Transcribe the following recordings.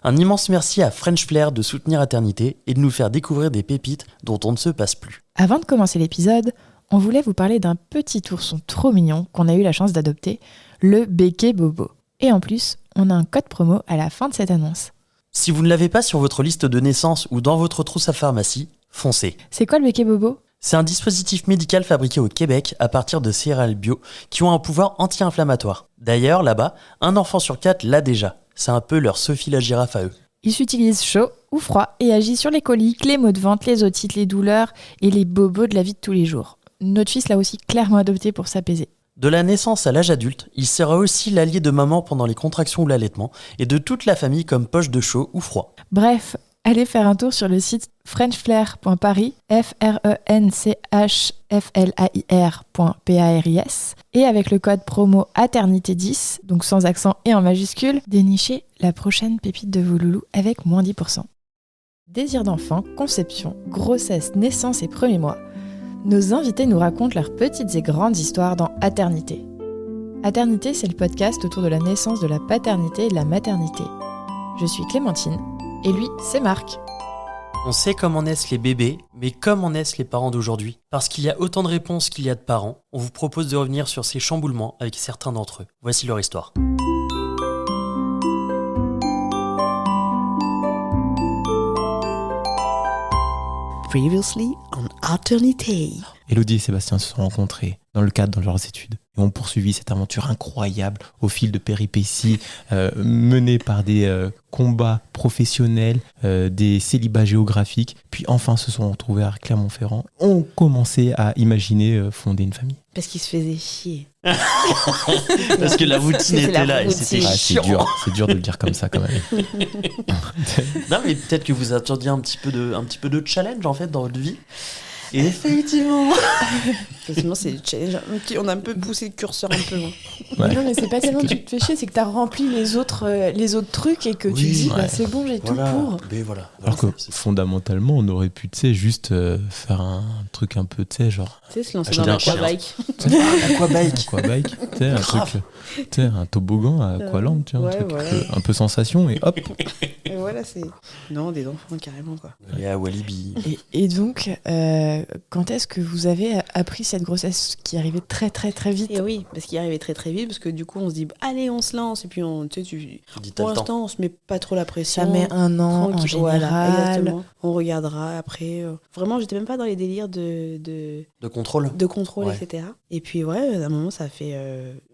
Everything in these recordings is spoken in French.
Un immense merci à French Flair de soutenir Aternité et de nous faire découvrir des pépites dont on ne se passe plus. Avant de commencer l'épisode, on voulait vous parler d'un petit ourson trop mignon qu'on a eu la chance d'adopter, le Béquet Bobo. Et en plus, on a un code promo à la fin de cette annonce. Si vous ne l'avez pas sur votre liste de naissance ou dans votre trousse à pharmacie, foncez. C'est quoi le Béquet Bobo ? C'est un dispositif médical fabriqué au Québec à partir de céréales bio qui ont un pouvoir anti-inflammatoire. D'ailleurs, là-bas, un enfant sur 4 l'a déjà. C'est un peu leur Sophie la girafe à eux. Il s'utilise chaud ou froid et agit sur les coliques, les maux de ventre, les otites, les douleurs et les bobos de la vie de tous les jours. Notre fils l'a aussi clairement adopté pour s'apaiser. De la naissance à l'âge adulte, il sera aussi l'allié de maman pendant les contractions ou l'allaitement et de toute la famille comme poche de chaud ou froid. Bref, allez faire un tour sur le site frenchflair.paris, FRENCHFLAIR.PARIS et avec le code promo ATERNITÉ10, donc sans accent et en majuscule, dénichez la prochaine pépite de vos loulous avec moins 10%. Désir d'enfant, conception, grossesse, naissance et premiers mois. Nos invités nous racontent leurs petites et grandes histoires dans Aternité. Aternité, c'est le podcast autour de la naissance, de la paternité et de la maternité. Je suis Clémentine, et lui, c'est Marc. On sait comment naissent les bébés, mais comment naissent les parents d'aujourd'hui ? Parce qu'il y a autant de réponses qu'il y a de parents, on vous propose de revenir sur ces chamboulements avec certains d'entre eux. Voici leur histoire. Previously on Aternité. Élodie et Sébastien se sont rencontrés dans le cadre de leurs études et ont poursuivi cette aventure incroyable au fil de péripéties menées par des combats professionnels, des célibats géographiques, puis enfin se sont retrouvés à Clermont-Ferrand, ont commencé à imaginer fonder une famille. Parce qu'il se faisait chier. Parce que la routine était là et c'était chiant. C'est dur de le dire comme ça quand même. Non mais peut-être que vous attendiez un petit peu de challenge en fait dans votre vie. Et effectivement, c'est le challenge. On a un peu poussé le curseur un peu loin. Ouais. Non, mais c'est pas tellement que tu te fais chier, c'est que t'as rempli les autres trucs et que tu te dis, bah, c'est bon, j'ai tout pour. Mais voilà. Alors que fondamentalement, on aurait pu, tu sais, juste faire un truc un peu, tu sais, genre. Tu sais, se lancer dans l'aquabike. Aquabike, tu sais, un truc, tu sais, un toboggan à Aqualand, tu vois, un peu sensation et hop. Et voilà, c'est. Non, des enfants carrément, quoi. Et à Walibi. Et donc, quand est-ce que vous avez appris cette grossesse qui arrivait très très très vite ? Et oui, parce qu'il arrivait très très vite, parce que du coup on se dit allez on se lance, et puis pour l'instant on se met pas trop la pression. Ça met un an en général. Voilà, exactement. On regardera après. Vraiment, j'étais même pas dans les délires de contrôle. De contrôle, ouais. etc. Et puis ouais, à un moment ça fait...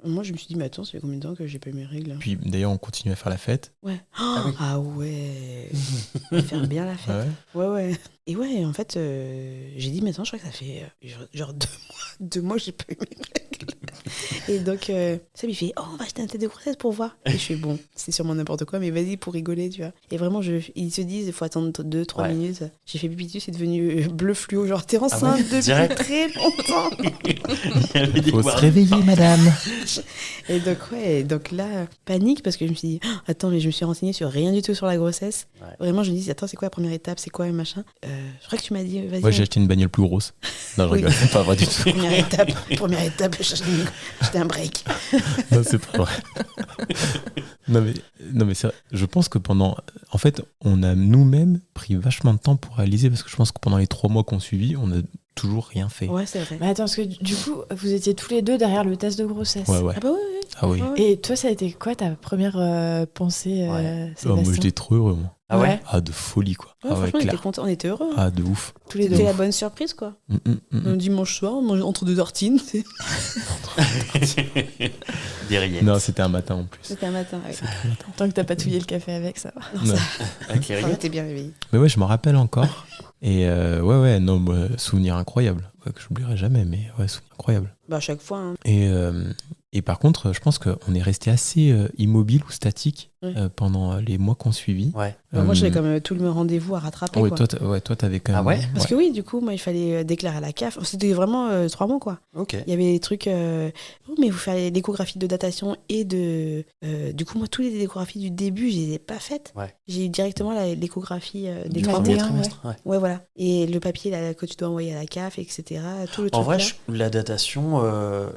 Moi je me suis dit, mais attends, ça fait combien de temps que j'ai pas eu mes règles hein. Puis d'ailleurs on continue à faire la fête. Ouais. Ah ouais. Faire bien la fête. Ouais. Et ouais, en fait, j'ai dit, mais attends, je crois que ça fait genre 2 mois que j'ai pas eu mes règles. Et donc, ça lui fait, oh, on va acheter un test de grossesse pour voir. Et je fais, bon, c'est sûrement n'importe quoi, mais vas-y pour rigoler, tu vois. Et vraiment, ils se disent, il faut attendre 2-3 minutes. J'ai fait pipi dessus, c'est devenu bleu fluo, genre t'es enceinte depuis très longtemps. Il faut se réveiller, madame. Et donc là, panique, parce que je me suis dit, oh, attends, mais je me suis renseignée sur rien du tout sur la grossesse. Ouais. Vraiment, je me dis, attends, c'est quoi la première étape, c'est quoi machin. Je crois que tu m'as dit, vas-y. Ouais, j'ai acheté une bagnole plus grosse. Non, je rigole, c'est pas vrai du tout. Première étape, j'ai acheté un break. Non, c'est pas vrai. non, mais c'est vrai. Je pense que en fait, on a nous-mêmes pris vachement de temps pour réaliser, parce que je pense que pendant les 3 mois qu'on suivit, on a toujours rien fait. Ouais, c'est vrai. Mais attends, parce que du coup, vous étiez tous les deux derrière le test de grossesse. Ouais. Ah bah ouais. Ah oui. Et toi, ça a été quoi ta première pensée, Sébastien ? Moi, j'étais trop heureux, moi. Ah ouais. Ah, de folie, quoi. Ouais, franchement, on était contents, on était heureux. Ah, de ouf. Tous les deux. C'était la bonne surprise, quoi. Un dimanche soir, on mange entre 2 tartines. Des rillettes. Non, c'était un matin en plus. C'était un matin, ouais. Tant que t'as pas touillé le café avec, ça va. Non. Avec les rillettes. On était bien réveillés. Mais ouais, je m'en rappelle encore. Et souvenir incroyable. Ouais, que j'oublierai jamais, mais ouais, souvenir incroyable. Bah, à chaque fois. Hein. Et par contre, je pense qu'on est resté assez immobile ou statique pendant les mois qu'on suivit. Ouais. Moi, j'avais quand même tout le rendez-vous à rattraper. Ouais, quoi. Toi, t'avais quand même. Ah ouais. Parce que oui, du coup, moi, il fallait déclarer à la CAF. C'était vraiment 3 mois, quoi. Ok. Il y avait des trucs. Mais vous faites l'échographie de datation et de. Du coup, moi, toutes les échographies du début, je les ai pas faites. Ouais. J'ai eu directement l'échographie des du 3 premier mois. trimestre. Ouais, voilà. Et le papier là, que tu dois envoyer à la CAF, etc. Tout le truc. En vrai, la datation,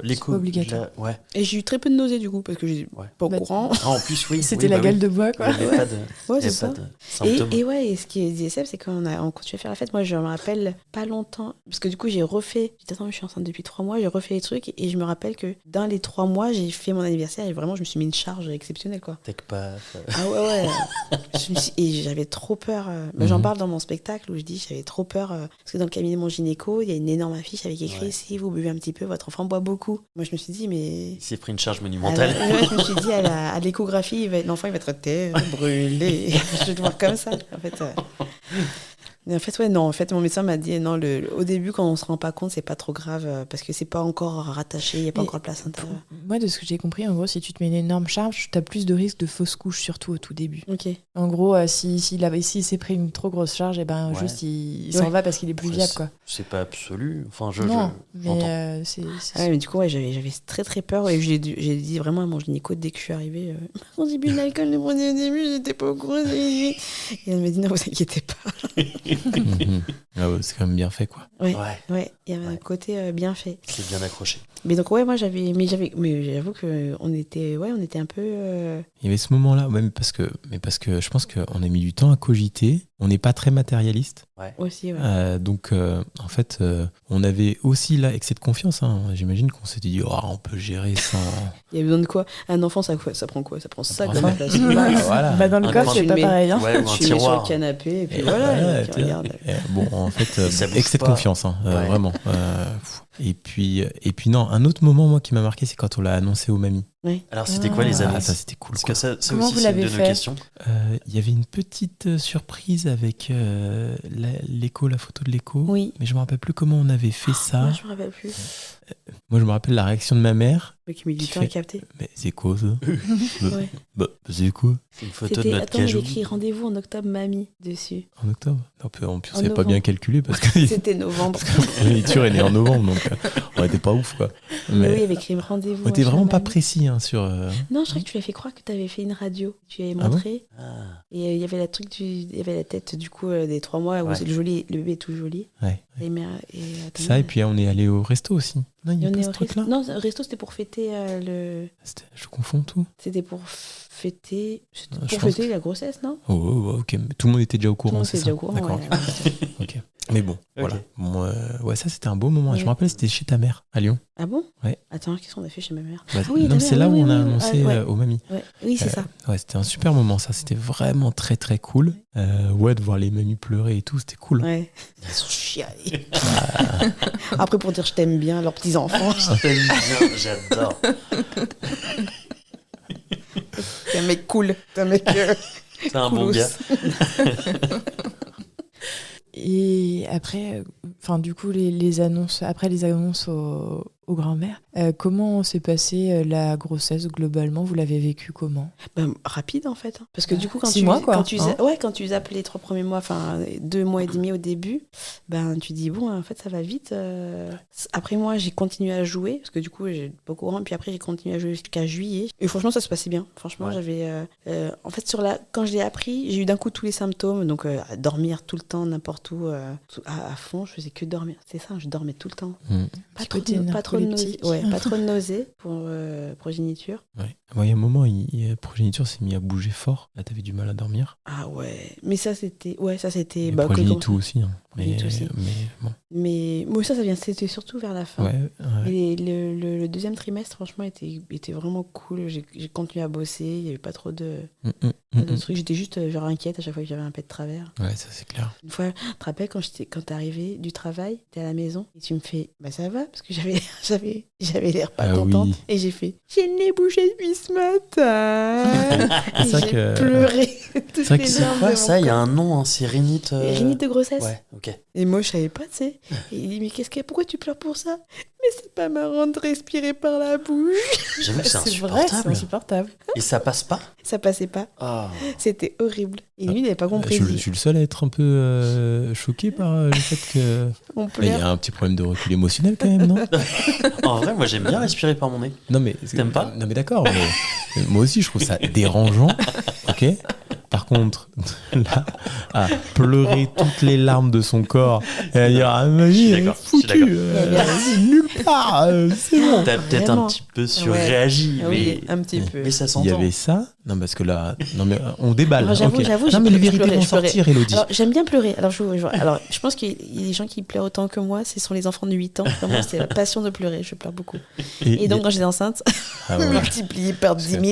l'écho. C'est obligatoire. Ouais. Et j'ai eu très peu de nausées, du coup, parce que j'ai pas au courant. Ah, en plus, oui. C'était la bah gueule oui. de bois, quoi. Il n'y avait pas de, Ouais, il y avait c'est pas ça. de symptômes. Et ouais, et ce qui disait Seb, c'est qu'on on continue à faire la fête. Moi, je me rappelle pas longtemps, parce que du coup, j'ai refait. J'ai dit, attends, je suis enceinte depuis 3 mois, j'ai refait les trucs, et je me rappelle que dans les 3 mois, j'ai fait mon anniversaire, et vraiment, je me suis mis une charge exceptionnelle, quoi. Tech pas. Ah ouais. Et j'avais trop peur. J'en Mhm. parle dans mon spectacle où je dis j'avais trop peur. Parce que dans le cabinet de mon gynéco, il y a une énorme affiche avec écrit Ouais. si vous buvez un petit peu, votre enfant boit beaucoup. Moi, je me suis dit, mais. Il s'est pris une charge Ouais, monumentale. je me suis dit, à l'échographie, l'enfant il va être terre, brûlé. Je vais te voir comme ça. En fait, mais en fait, ouais, non. En fait, mon médecin m'a dit, non, au début, quand on se rend pas compte, c'est pas trop grave parce que c'est pas encore rattaché, il n'y a pas Mais encore le placenta. Moi, de ce que j'ai compris, en gros, si tu te mets une énorme charge, tu as plus de risque de fausse couche, surtout au tout début. Ok. En gros, s'il s'est pris une trop grosse charge, et ben Ouais. juste il s'en va parce qu'il est plus Après, viable, quoi. C'est pas absolu. Enfin, Non, j'entends. mais c'est Ah ouais, mais du coup, ouais, j'avais très très peur et j'ai dit vraiment à mon gynéco dès que je suis arrivée mon début de l'alcool, le premier début, j'étais pas au courant. Et elle m'a dit non, vous inquiétez pas. Mhm. Ah ouais, c'est quand même bien fait, quoi. Ouais, Ouais, il y avait un Ouais. côté bien fait. c'est bien accroché. Mais donc, ouais, moi mais j'avoue qu'on était un peu. Il y avait ce moment-là, ouais, mais parce que je pense qu'on a mis du temps à cogiter. On n'est pas très matérialiste. Aussi, ouais. Donc, en fait, on avait aussi là excès de confiance. Hein. J'imagine qu'on s'était dit, oh, on peut gérer sans. Il y a besoin de quoi? Un enfant, ça prend quoi? Ça prend ça prend comme ça. place. Voilà. Bah, dans le Un coffre, coin c'est de pas mai. pareil. Hein. Ouais, ou un Tu mets sur tiroir. le canapé et puis Et voilà, tu tu regardes. Bon, en fait, Et ça bouge excès de pas. confiance, hein, Ouais. vraiment. Et puis non, un autre moment, moi, qui m'a marqué, c'est quand on l'a annoncé aux mamies. Alors, c'était quoi les Ah, annonces Ah, ça, c'était cool. Parce quoi. que ça Comment aussi, vous c'est une l'avez de nos fait questions. Il y avait une petite surprise avec l'écho, la photo de l'écho. Oui. Mais je me rappelle plus comment on avait fait ça. Moi, je me rappelle plus. Moi, je me rappelle la réaction de ma mère. Mais qui met du Qui temps à fait- capter. Mais c'est quoi ça Ouais. C'est quoi C'est une photo de C'était, notre attends, il cajou. écrit rendez-vous en octobre, mamie, dessus. En octobre On En savait pas novembre. bien calculer parce que C'était novembre. l'écriture est née en novembre, donc on était pas ouf, quoi. Mais oui, Mais avec les rendez-vous. on était machin, vraiment pas mamie. précis hein, sur. Non, je crois que tu lui as fait croire que tu avais fait une radio. Tu avais Ah bon montré. Ah. Et il y avait il y avait la tête du coup des 3 mois où Ouais. c'est le bébé est tout joli. Ouais. Attends, Ça, et puis on est allé au resto aussi. Non, il y a on pas est ce au truc-là. resto. Non, le resto c'était pour fêter Je confonds tout. C'était pour fêter. C'était Je pour pense fêter la grossesse, non? Oh, ok. Mais tout le monde était déjà au Tout le courant, monde c'est était ça. déjà au courant. D'accord. Ouais. Ok. Mais bon, Ok. voilà. Bon, ouais, ça c'était un beau moment. Je Ouais. me rappelle, c'était chez ta mère à Lyon. Ah bon? Ouais. Attends, qu'est-ce qu'on a fait chez ma mère? Bah, Ah oui, non, ta c'est mère, là oui, où on a oui, oui. annoncé Ah, ouais. aux mamies. Ouais. Oui, c'est ça. Ouais, c'était un super moment, ça. C'était vraiment très très cool. Ouais, de voir les mamies pleurer et tout, c'était cool. Ouais. Ils sont chialés. Après, pour dire je t'aime bien, leurs petits-enfants. J'aime bien, j'adore. T'es un mec cool. T'es un mec. C'est un bon coolos. gars. Et après, du coup, les annonces, après les annonces aux grands-mères, comment s'est passée la grossesse globalement? Vous l'avez vécu comment? Ben, rapide en fait. Hein. Parce que du coup, quand 6 mois, quoi, quand tu zappes les 3 premiers mois, enfin 2 mois et demi au début, ben tu dis bon, en fait, ça va vite. Après, moi, j'ai continué à jouer parce que du coup, j'ai pas au courant. Puis après, j'ai continué à jouer jusqu'à juillet. Et franchement, ça se passait bien. Franchement, Ouais. j'avais. En fait, quand je l'ai appris, j'ai eu d'un coup tous les symptômes. Donc, à dormir tout le temps, n'importe où, à fond. Je faisais que dormir. C'est ça, je dormais tout le temps. Mm. Pas Petit trop, côté pas trop de nausées. narcoleptique. Ouais, pas trop de nausées pour progéniture. Ouais. Bon, il y a un moment, la progéniture s'est mis à bouger fort. Là, t'avais du mal à dormir. Ah ouais. Mais ça, c'était. Ouais, ça, c'était. Et Bah, progénitou aussi. Hein. Progénitou aussi. Mais bon. Mais moi, ça vient. C'était surtout vers la fin. Ouais, ouais. Et le deuxième trimestre, franchement, était vraiment cool. J'ai continué à bosser. Il n'y avait pas trop de trucs. J'étais juste genre inquiète à chaque fois que j'avais un pet de travers. Ouais, ça c'est clair. Une fois, tu te rappelles quand t'es arrivé du travail, t'es à la maison et tu me fais bah ça va parce que j'avais l'air pas Ah contente oui. et j'ai fait j'ai le nez bouché depuis ce matin. Et C'est vrai j'ai que- pleuré toutes vrai que les c'est larmes Quoi, de ça? mon Il y a corps. un nom, hein, c'est rhinite. Rhinite de grossesse. Ouais, ok. Et moi, je savais pas, tu sais. Et il dit, mais pourquoi tu pleures pour ça? Mais c'est pas marrant de respirer par la bouche. J'avoue que c'est vrai, c'est insupportable. insupportable. Et ça passe pas? Ça passait pas. Ah. C'était horrible. Et lui, il n'avait pas compris. Je suis le seul à être un peu choqué par le fait que. On Mais il y pleure. a un petit problème de recul émotionnel quand même, non? En vrai, moi j'aime bien respirer par mon nez. Non mais T'aimes pas? Non mais d'accord. Mais moi aussi, je trouve ça dérangeant. Ok. Par contre, là, à pleurer toutes les larmes de son corps et à dire ah ma Je suis vie elle est d'accord, je suis foutue, d'accord. nulle part, c'est bon. T'as peut-être un Vraiment. petit peu surréagi, Ah mais, oui, un petit peu. mais ça Il y s'entend. avait ça Non, parce que là, non mais on déballe. Alors, j'avoue, ok. j'avoue, Non, j'ai mais les pleuré, vérités vont je pleurais. sortir, Elodie. Alors, j'aime bien pleurer. Alors, je pense qu'il y a des gens qui pleurent autant que moi. Ce sont les enfants de 8 ans. Vraiment, c'est la passion de pleurer. Je pleure beaucoup. Et donc, quand j'étais enceinte, Ah, ouais. multiplié par 10 000.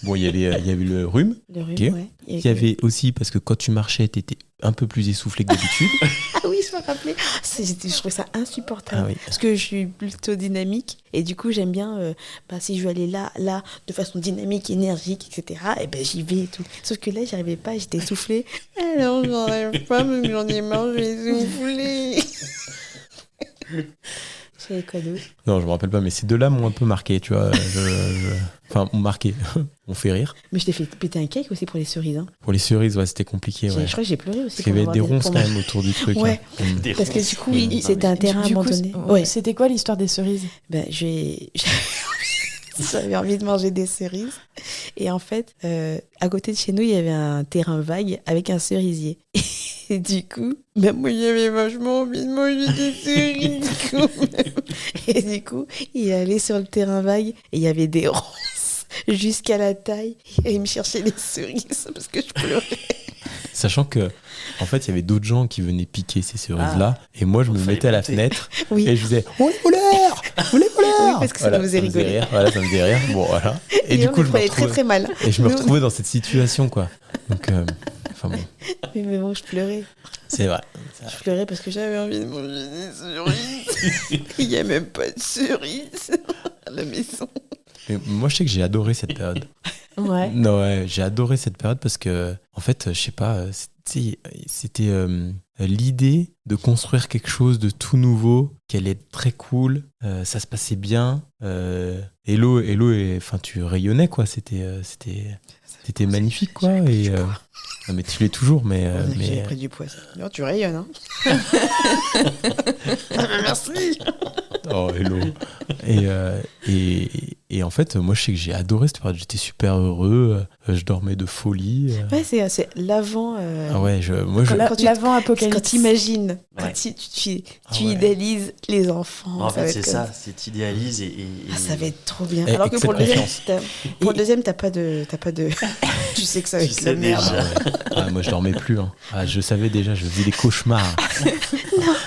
Bon, il y avait le rhume. Le rhume, Ok. ouais. Et Il y avait aussi, parce que quand tu marchais, t'étais un peu plus essoufflé que d'habitude. Ah oui, je me rappelais. Je trouvais ça insupportable. Ah oui. Parce que je suis plutôt dynamique. Et du coup, j'aime bien, si je veux aller là, de façon dynamique, énergique, etc., et ben j'y vais et tout. Sauf que là, j'y arrivais pas, j'étais essoufflée. Alors, j'en arrive pas, parce que j'en ai marre, je vais essouffler. J'avais quoi d'autre? Non, je me rappelle pas, mais ces deux-là m'ont un peu marqué, tu vois. Enfin, m'ont marqué, m'ont fait rire. Mais je t'ai fait péter un cake aussi pour les cerises. Hein. Pour les cerises, ouais, c'était compliqué. Ouais. Je crois que j'ai pleuré aussi. Parce qu'il y avait pour des avoir ronces pour quand ma- même autour du truc. Ouais. hein. Des Parce que ronces. du coup, Oui, c'était un terrain Du coup, abandonné. ouais. C'était quoi l'histoire des cerises? Ben, j'avais envie de manger des cerises. Et en fait, à côté de chez nous, il y avait un terrain vague avec un cerisier. Et du coup, ben moi, j'avais vachement envie de manger des cerises quand même. Et du coup, il est allé sur le terrain vague et il y avait des ronces jusqu'à la taille. Il allait me chercher des cerises parce que je pleurais. Sachant que, en fait, il y avait d'autres gens qui venaient piquer ces cerises-là. Et moi, je me Fallait mettais à la monter. fenêtre Oui. et je faisais « On les voleurs On les voleurs !» Oui, parce que ça nous faisait rigoler. rire. Voilà, ça me faisait rire. Bon, voilà. Et du on coup, le je me prenait très retrouvais, très mal. et je me Nous- retrouvais dans cette situation, quoi. Donc, enfin bon, Mais bon, je pleurais. c'est vrai. Je pleurais parce que j'avais envie de manger des cerises. Il n'y a même pas de cerises à la maison. Mais moi, je sais que j'ai adoré cette période. Ouais. Non, ouais, j'ai adoré cette période parce que, en fait, je sais pas, c'était l'idée de construire quelque chose de tout nouveau, qui allait être très cool, ça se passait bien. Hello, enfin, tu rayonnais, quoi. C'était magnifique, quoi. Et, non, mais tu l'es toujours, mais. J'avais pris du poids. Non, tu rayonnes, hein. Merci. Oh, hello. Et en fait, moi, je sais que j'ai adoré cette période. J'étais super heureux. Je dormais de folie. Ouais, c'est l'avant. Ah ouais, moi, je. Quand tu- L'avant Quand apocalypse. t'imagines, quand Ouais. tu Ah ouais. idéalises les enfants. En ça fait, va c'est être ça, comme- c'est t'idéalises et Ah, ça va être trop bien. Et Alors que pour le deuxième, confiance. t'as pas de. Tu sais que ça va Tu être sais la merde. déjà. Ah ouais. Ah, moi, je dormais plus. Hein. Ah, je savais déjà, je faisais des cauchemars.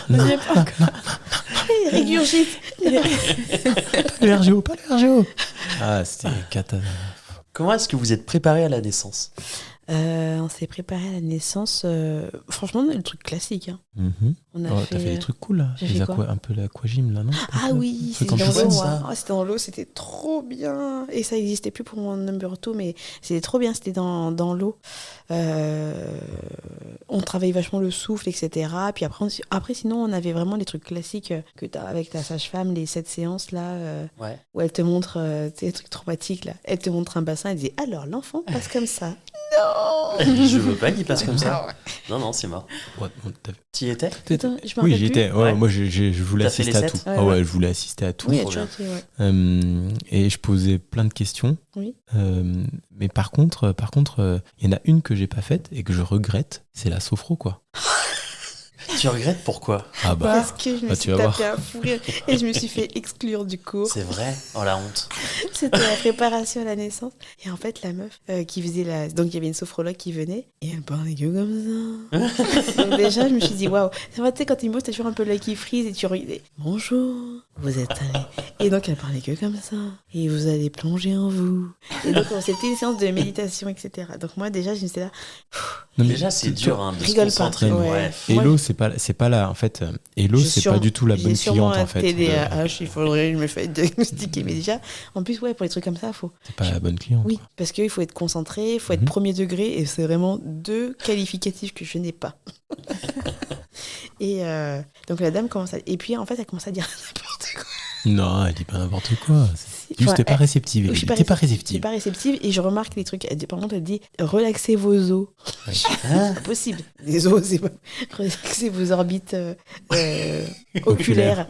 N'y est pas encore. Régurgite. Pas le RGO, pas le RGO. Ah, c'était catastrophe. Comment est-ce que vous êtes préparé à la naissance? On s'est préparé à la naissance. Franchement, le truc classique. Hein. Mhm. On a Oh, fait. t'as fait des trucs cool là. j'ai Les fait quoi un peu l'aquagym là, non? Ah oui, truc c'était en dans piscine, l'eau. ça. Ah, c'était dans l'eau, c'était trop bien. Et ça n'existait plus pour mon number 2, mais c'était trop bien, c'était dans l'eau. On travaillait vachement le souffle, etc. Puis après, sinon, on avait vraiment les trucs classiques que tu as avec ta sage-femme, les 7 séances là, Ouais. où elle te montre des trucs traumatiques. Là. Elle te montre un bassin, elle dit alors l'enfant passe comme ça. Non. Je veux pas qu'il passe comme ça. Non, c'est mort. Ouais, bon, t'as- T'y étais? Attends, je me Oui, rappelle j'y étais. Ouais, Ouais. moi, je voulais T'as fait assister les à tout. sept Ouais, Ah ouais, ouais. je voulais assister à tout. plus. Oui, Trop tu vois, bien. ouais. Et je posais plein de questions. Oui. Mais par contre, il y en a une que j'ai pas faite et que je regrette, c'est la sophro, quoi. Tu regrettes pourquoi? Ah bah, Parce que je me bah, suis tu vas voir. tapé un fou rire et je me suis fait exclure du cours. C'est vrai? Oh la honte. C'était la préparation à la naissance. Et en fait, la meuf qui faisait la. Donc, il y avait une sophrologue qui venait et elle parlait que comme ça. Donc, déjà, je me suis dit, waouh. C'est vrai, tu sais, quand tu bosses, t'as toujours un peu l'œil qui frise et tu regardes. Bonjour, vous êtes allé. Et donc, elle parlait que comme ça. Et vous allez plonger en vous. Et donc, c'était une séance de méditation, etc. Donc, moi, déjà, je me suis là. non, mais Déjà, c'est tu- dur hein, de se Rigole pas. concentrer. Ouais. Bref. Moi, Hello, c'est pas là. En fait, Hello, c'est pas du tout la bonne J'ai sûrement cliente, en un fait. TDAH, il faudrait que je me fasse diagnostiquer. Mais déjà, en plus, ouais, pour les trucs comme ça, faut. C'est pas la bonne cliente. Oui, parce qu'il faut être concentré, il faut être Mhm. premier degré, et c'est vraiment 2 qualificatifs que je n'ai pas. Et donc la dame commence à... Et puis en fait, elle commence à dire n'importe quoi. Non, elle dit pas n'importe quoi. Juste, Enfin, t'es pas réceptive. je Elle suis dit, pas t'es pas Je suis réceptive. pas réceptive et je remarque les trucs. Par contre, elle dit relaxez vos os. Ouais. C'est pas possible. Les os, c'est pas. Relaxez vos orbites oculaires.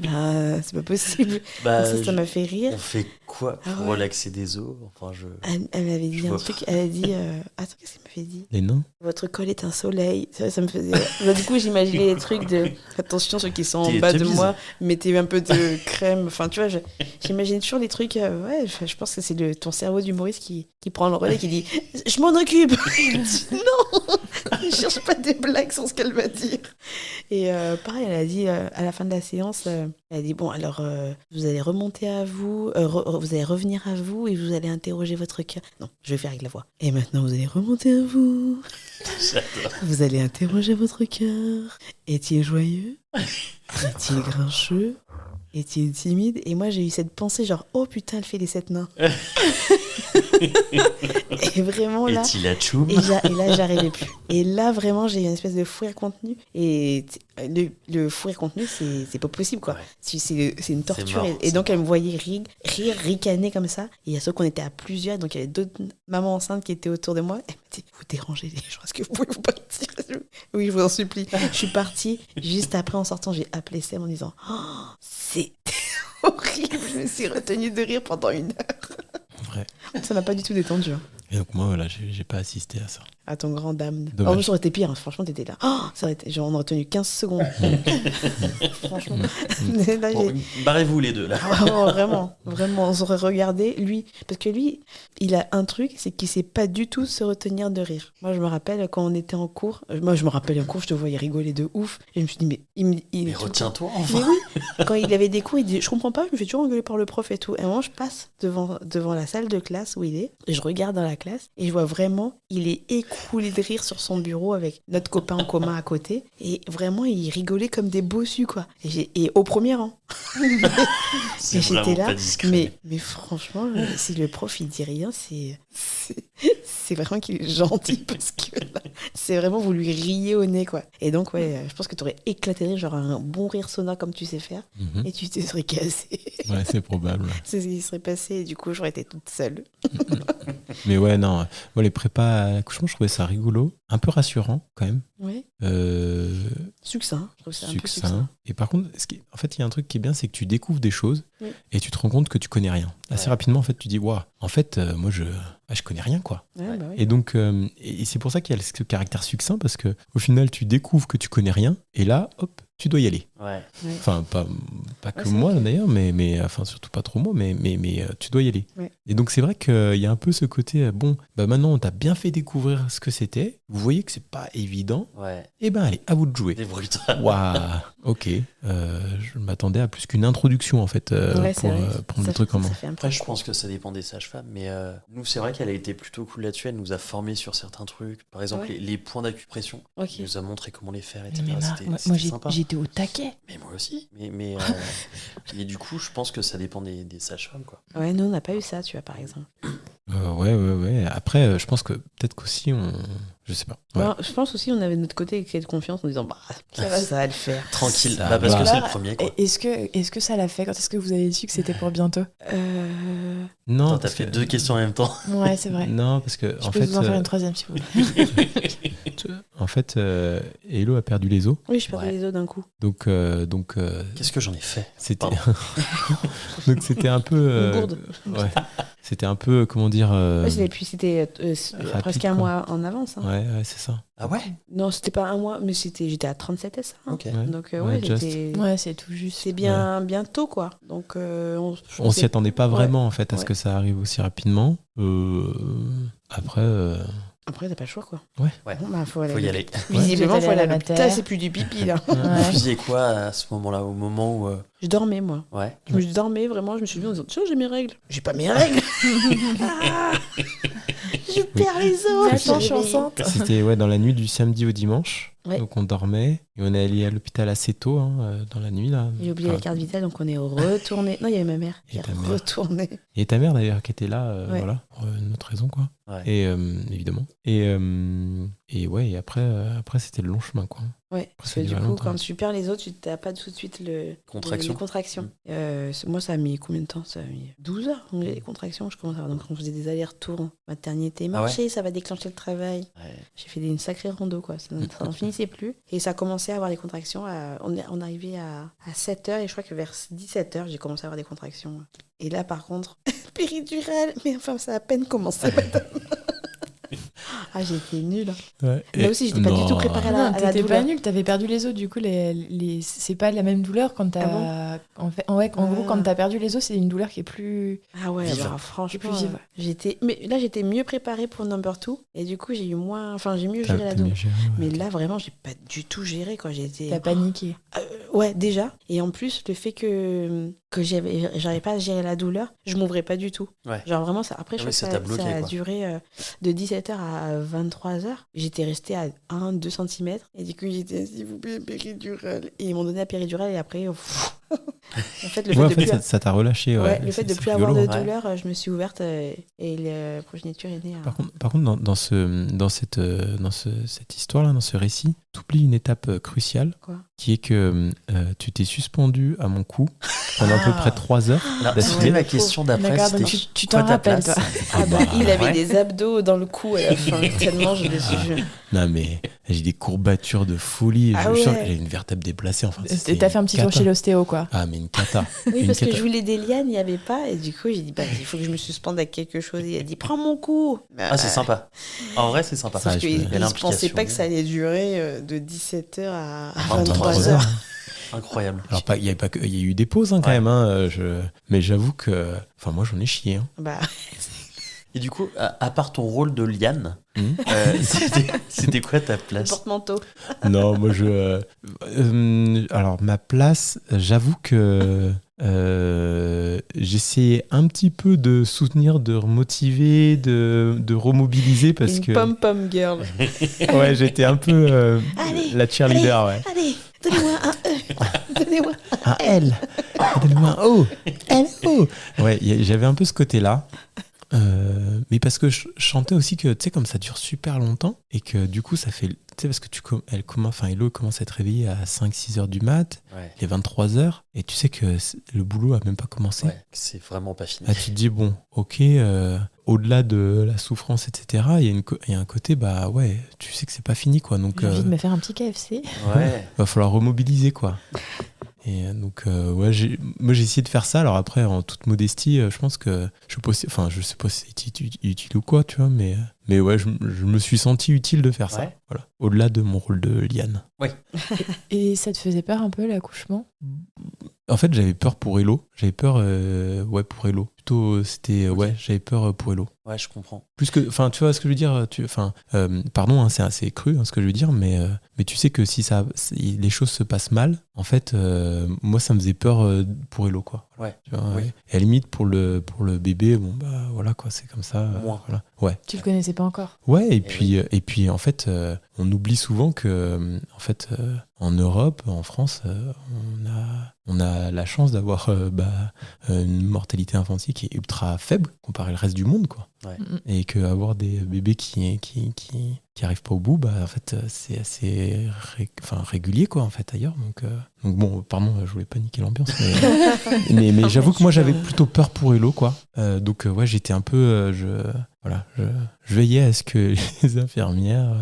Bah, c'est pas possible. Bah, Donc ça m'a fait rire. on fait quoi pour Ah ouais. relaxer des os? Enfin, je. Elle m'avait dit Je un vois truc. Elle a dit. Attends, qu'est-ce qu'elle m'avait dit? Les nains? Votre col est un soleil. Ça me faisait. Bah, du coup, j'imaginais les trucs de. Attention, ceux qui sont en T'es bas de bise. moi, mettez un peu de crème. Enfin, tu vois, j'imaginais met toujours les trucs. Je pense que c'est ton cerveau d'humoriste qui prend le relais, qui dit je m'en occupe. Non, ne cherche pas des blagues sur ce qu'elle va dire. Et pareil, elle a dit à la fin de la séance, elle a dit bon, alors vous allez remonter à vous, vous allez revenir à vous et vous allez interroger votre cœur. Non, je vais faire avec la voix. Et maintenant, vous allez remonter à vous. J'adore. Vous allez interroger votre cœur. Est-il joyeux? Est-il grincheux? Est-il timide? Et moi, j'ai eu cette pensée genre, oh putain, elle fait les 7 nains. Et vraiment là... Est-il à tchoum? Et là, j'arrivais plus. Et là, vraiment, j'ai eu une espèce de fou rire contenu. Et le fou rire contenu, c'est pas possible, quoi. Ouais. C'est une torture. mort, et donc, elle me voyait rire, ricaner comme ça. Et il y a ceux qu'on était à plusieurs. Donc, il y avait d'autres mamans enceintes qui étaient autour de moi. Elle m'a dit, vous dérangez les gens. Est-ce que vous pouvez vous partir? Oui, je vous en supplie. Je suis partie. Juste après, en sortant, j'ai appelé Sam en disant, oh, c'était horrible. Je me suis retenue de rire pendant 1 heure. Ouais. Ça m'a pas du tout détendu. Hein. Et donc moi, voilà, j'ai pas assisté à ça. À ton grand dame. Dommage. Oh, ça aurait été pire, hein. Franchement, t'étais là. Oh, ça aurait été... genre, on aurait tenu 15 secondes. Franchement. Là, Bon, barrez-vous les deux là. oh, vraiment, on s'aurait regardé, lui. Parce que lui, il a un truc, c'est qu'il sait pas du tout se retenir de rire. Moi, je me rappelle quand on était en cours. Je te voyais rigoler de ouf. Et je me suis dit, mais Mais retiens-toi Mais enfin. oui, quand il avait des cours, il dit, je comprends pas, je me fais toujours engueuler par le prof et tout. Et à un moment, je passe devant la salle de classe où il est, et je regarde dans la classe, et je vois vraiment, il est écroulé de rire sur son bureau avec notre copain en commun à côté. Et vraiment, il rigolait comme des bossus, quoi. Et au premier rang. C'est Et j'étais vraiment là, pas discret. mais franchement, si le prof il dit rien, c'est vraiment qu'il est gentil parce que là, c'est vraiment vous lui riez au nez, quoi. Et donc, ouais, je pense que tu aurais éclaté de rire, genre un bon rire sonore comme tu sais faire, Mhm. et tu te serais cassé. Ouais, c'est probable. C'est ce qui serait passé, et du coup, j'aurais été toute seule. Mais ouais, non. Moi, les prépas à l'accouchement, je trouvais ça rigolo. Un peu rassurant, quand même. Ouais, Euh, succinct, je trouve ça un peu succinct. succinct. Et par contre, en fait, il y a un truc qui est bien, c'est que tu découvres des choses Oui. et tu te rends compte que tu connais rien. Assez Ouais. rapidement, en fait, tu dis, waouh, en fait, moi, je connais rien, quoi. Ouais, bah ouais. Et donc, et c'est pour ça qu'il y a ce caractère succinct, parce que au final, tu découvres que tu connais rien, et là, hop, tu dois y aller. Ouais. Enfin, pas que c'est moi vrai. d'ailleurs, mais enfin surtout pas trop moi, mais tu dois y aller. Ouais. Et donc c'est vrai qu'il y a un peu ce côté, bon, bah maintenant on t'a bien fait découvrir ce que c'était, vous voyez que c'est pas évident, Ouais. et ben allez, à vous de jouer. Débrouille-toi. Waouh, ok. Je m'attendais à plus qu'une introduction en fait Ouais, c'est pour vrai. prendre Ça le truc en main. ça fait un peu Après, je pense que ça dépend des sages-femmes, mais nous, c'est vrai qu'elle a été plutôt cool là-dessus. Elle nous a formés sur certains trucs. Par exemple, Ouais. les points d'acupression. Ok. Elle nous a montré comment les faire, etc. Mais Marc, C'était moi c'était j'ai- sympa. j'étais au taquet. Mais moi aussi. Mais et du coup, je pense que ça dépend des sages-femmes, quoi. Ouais, nous, on n'a pas eu ça, tu vois, par exemple. Ouais. Après, je pense que peut-être qu'aussi je sais pas. Ouais. Alors, je pense aussi on avait de notre côté excès de confiance en disant bah ça va le faire. Tranquille. Ça Bah, parce va. que c'est le premier, quoi. Est-ce que ça l'a fait? Quand est-ce que vous avez dit que c'était pour bientôt? Non, Attends, t'as parce fait que- 2 questions en même temps. Ouais, c'est vrai. Non, parce que Je en peux fait, vous en faire une troisième si vous voulez. Hello a perdu les os, Oui, je perdais Ouais. les os d'un coup. donc Qu'est-ce que j'en ai fait? c'était Pardon. donc c'était un peu Une gourde. ouais. C'était un peu comment dire Ouais, puis c'était rapide, presque un quoi. mois en avance. Hein. ouais, c'est ça. Ah ouais? Non, c'était pas un mois, mais j'étais à 37 S. Hein. Ok. Ouais. Donc Ouais, ouais, just. Ouais, c'est tout juste. c'est bien bientôt quoi. Donc On s'y attendait pas Ouais. vraiment en fait à ce Ouais. que ça arrive aussi rapidement. Après Après t'as pas le choix quoi. Ouais. Ouais. Bon, bah, faut Faut y aller. Visiblement Ouais. faut aller à à la l'hôpital. mater. C'est plus du pipi là. Vous Ouais. faisiez quoi à ce moment-là? Au moment où. Je dormais moi. Ouais. Je dormais vraiment. Je me suis dit en disant tiens j'ai mes règles. J'ai pas mes règles. Ah, je perds les os. Mais attends, je suis J'ai réveillé. enceinte. c'était ouais dans la nuit du samedi au dimanche. Ouais. Donc on dormait et on est allé à l'hôpital assez tôt dans la nuit là. J'ai oublié la Enfin, carte vitale, donc on est retourné. Non, il y avait ma mère qui Et est ta mère. retournée. Et ta mère d'ailleurs qui était là, Ouais. voilà, pour une autre raison quoi. Ouais. Et évidemment. Et ouais, et après c'était le long chemin quoi. Ouais, parce que Ça du dure coup, longtemps. quand tu perds les os, tu n'as pas tout de suite Contraction. les contractions. Moi, ça a mis combien de temps? Ça a mis 12 heures. Donc, les contractions, je commence à avoir. Donc, on faisait des allers-retours en maternité. Ah ouais Marcher, ça va déclencher le travail. Ouais. J'ai fait une sacrée rando, quoi. Ça n'en finissait plus. Et ça a commencé à avoir des contractions. On arrivait à 7 heures et je crois que vers 17 heures, j'ai commencé à avoir des contractions. Et là, par contre, péridurale, mais enfin, ça a à peine commencé. Ah, Ah, j'étais nulle. Ouais. Là aussi, je n'étais pas du tout préparée à Non, la t'étais douleur. pas nulle, t'avais perdu les os, du coup, c'est pas la même douleur quand t'as... en gros, quand t'as perdu les os, c'est une douleur qui est plus... Ah ouais, Vive. bah, franchement, Plus vive. j'étais mieux préparée pour Number 2 et du coup, j'ai mieux géré la T'as douleur. mieux géré, ouais. Mais là, vraiment, j'ai pas du tout géré, quoi. T'as paniqué. Ouais, déjà. Et en plus, le fait que j'arrivais pas à gérer la douleur, je m'ouvrais pas du tout. Ouais. Genre vraiment, ça, après, je Ah oui, crois ça que t'a bloqué, ça a quoi. duré de 17h à 23h. J'étais restée à 1-2 cm. Et du coup, j'étais, s'il vous plaît, péridurale. Et ils m'ont donné la péridurale et après, en fait, le fait Ouais, en de fait, plus... ça t'a relâché. Ouais, Ouais, le fait de c'est plus avoir de rigolo. Ouais. douleur, je me suis ouverte et la progéniture est née. Par contre, dans cette histoire-là, dans ce récit, t'oublies une étape cruciale, Quoi qui est que tu t'es suspendu à mon cou pendant à peu près 3 heures. Alors, d'affilée. c'était ma question d'après. D'accord, C'était donc tu quoi t'en ta rappelles, place toi. Ah bah, il avait ouais. des abdos dans le cou à la fin, tellement je les suis. Non, mais j'ai des courbatures de folie. Ah Je sens ouais. que j'ai une vertèbre déplacée. Enfin, T'as fait un petit tour cata. chez l'ostéo, quoi. Ah, mais une cata. Oui, Une parce que cata. je voulais des lianes, il n'y avait pas. Et du coup, j'ai dit, bah, il faut que je me suspende à quelque chose. Et il a dit, prends mon cou. Ah, c'est sympa. En vrai, c'est sympa. Sauf Ah, qu'il je me- ne l'implication. pensait pas que ça allait durer de 17h à 23 23h. heures. Incroyable. Alors, il y a eu des pauses quand Ouais. même. Mais j'avoue que. Enfin, moi, j'en ai chié. Hein. Bah, Et du coup, à part ton rôle de liane, Mhm. c'était quoi ta le place? porte-manteau. Non, moi alors ma place, j'avoue que j'essayais un petit peu de soutenir, de remotiver, de remobiliser parce Une que pom-pom girl. ouais, j'étais un peu Allez, la cheerleader, ouais. Allez, donnez-moi un E. Donnez-moi Un L, donne-moi un O, L O. Ouais, j'avais un peu ce côté-là. Mais parce que je chantais aussi que, tu sais, comme ça dure super longtemps et que du coup, ça fait. Tu sais, parce que Hello commence à être réveillée à 5-6 heures du mat, Ouais. il est 23 heures, et tu sais que le boulot a même pas commencé. Ouais, c'est vraiment pas fini. Ah, tu te dis, bon, ok, au-delà de la souffrance, etc., il y a un côté, bah ouais, tu sais que c'est pas fini, quoi. Donc, J'ai envie de me faire un petit KFC. Ouais. va falloir remobiliser, quoi. Et donc, ouais, moi j'ai essayé de faire ça. Alors après, en toute modestie, je pense que je sais pas si c'est utile ou quoi, tu vois, mais ouais, je me suis senti utile de faire ça. Ouais. Voilà. Au-delà de mon rôle de liane. Et ça te faisait peur un peu, l'accouchement? En fait, j'avais peur pour Hello. J'avais peur, ouais, pour Hello. Plutôt, c'était, Ok. ouais, j'avais peur pour Hello. Ouais, je comprends. Plus que, enfin, tu vois ce que je veux dire. Pardon, hein, c'est assez cru hein, ce que je veux dire, mais tu sais que si les choses se passent mal, en fait, moi, ça me faisait peur pour Hello, quoi. Ouais. Tu vois, Oui. Et à la limite pour le bébé, bon bah voilà quoi, c'est comme ça. Moins. Voilà. Ouais. Tu le connaissais pas encore? Ouais, Eh et puis en fait, on oublie souvent que en Europe, en France, on a la chance d'avoir une mortalité infantile qui est ultra faible comparé au reste du monde, quoi. Ouais. Et qu'avoir des bébés qui arrivent pas au bout, bah en fait c'est assez régulier, quoi, en fait, ailleurs. Donc bon, pardon, je voulais pas niquer l'ambiance, mais j'avoue que moi j'avais plutôt peur pour Hello, quoi. Donc ouais, j'étais un peu je veillais à ce que les infirmières,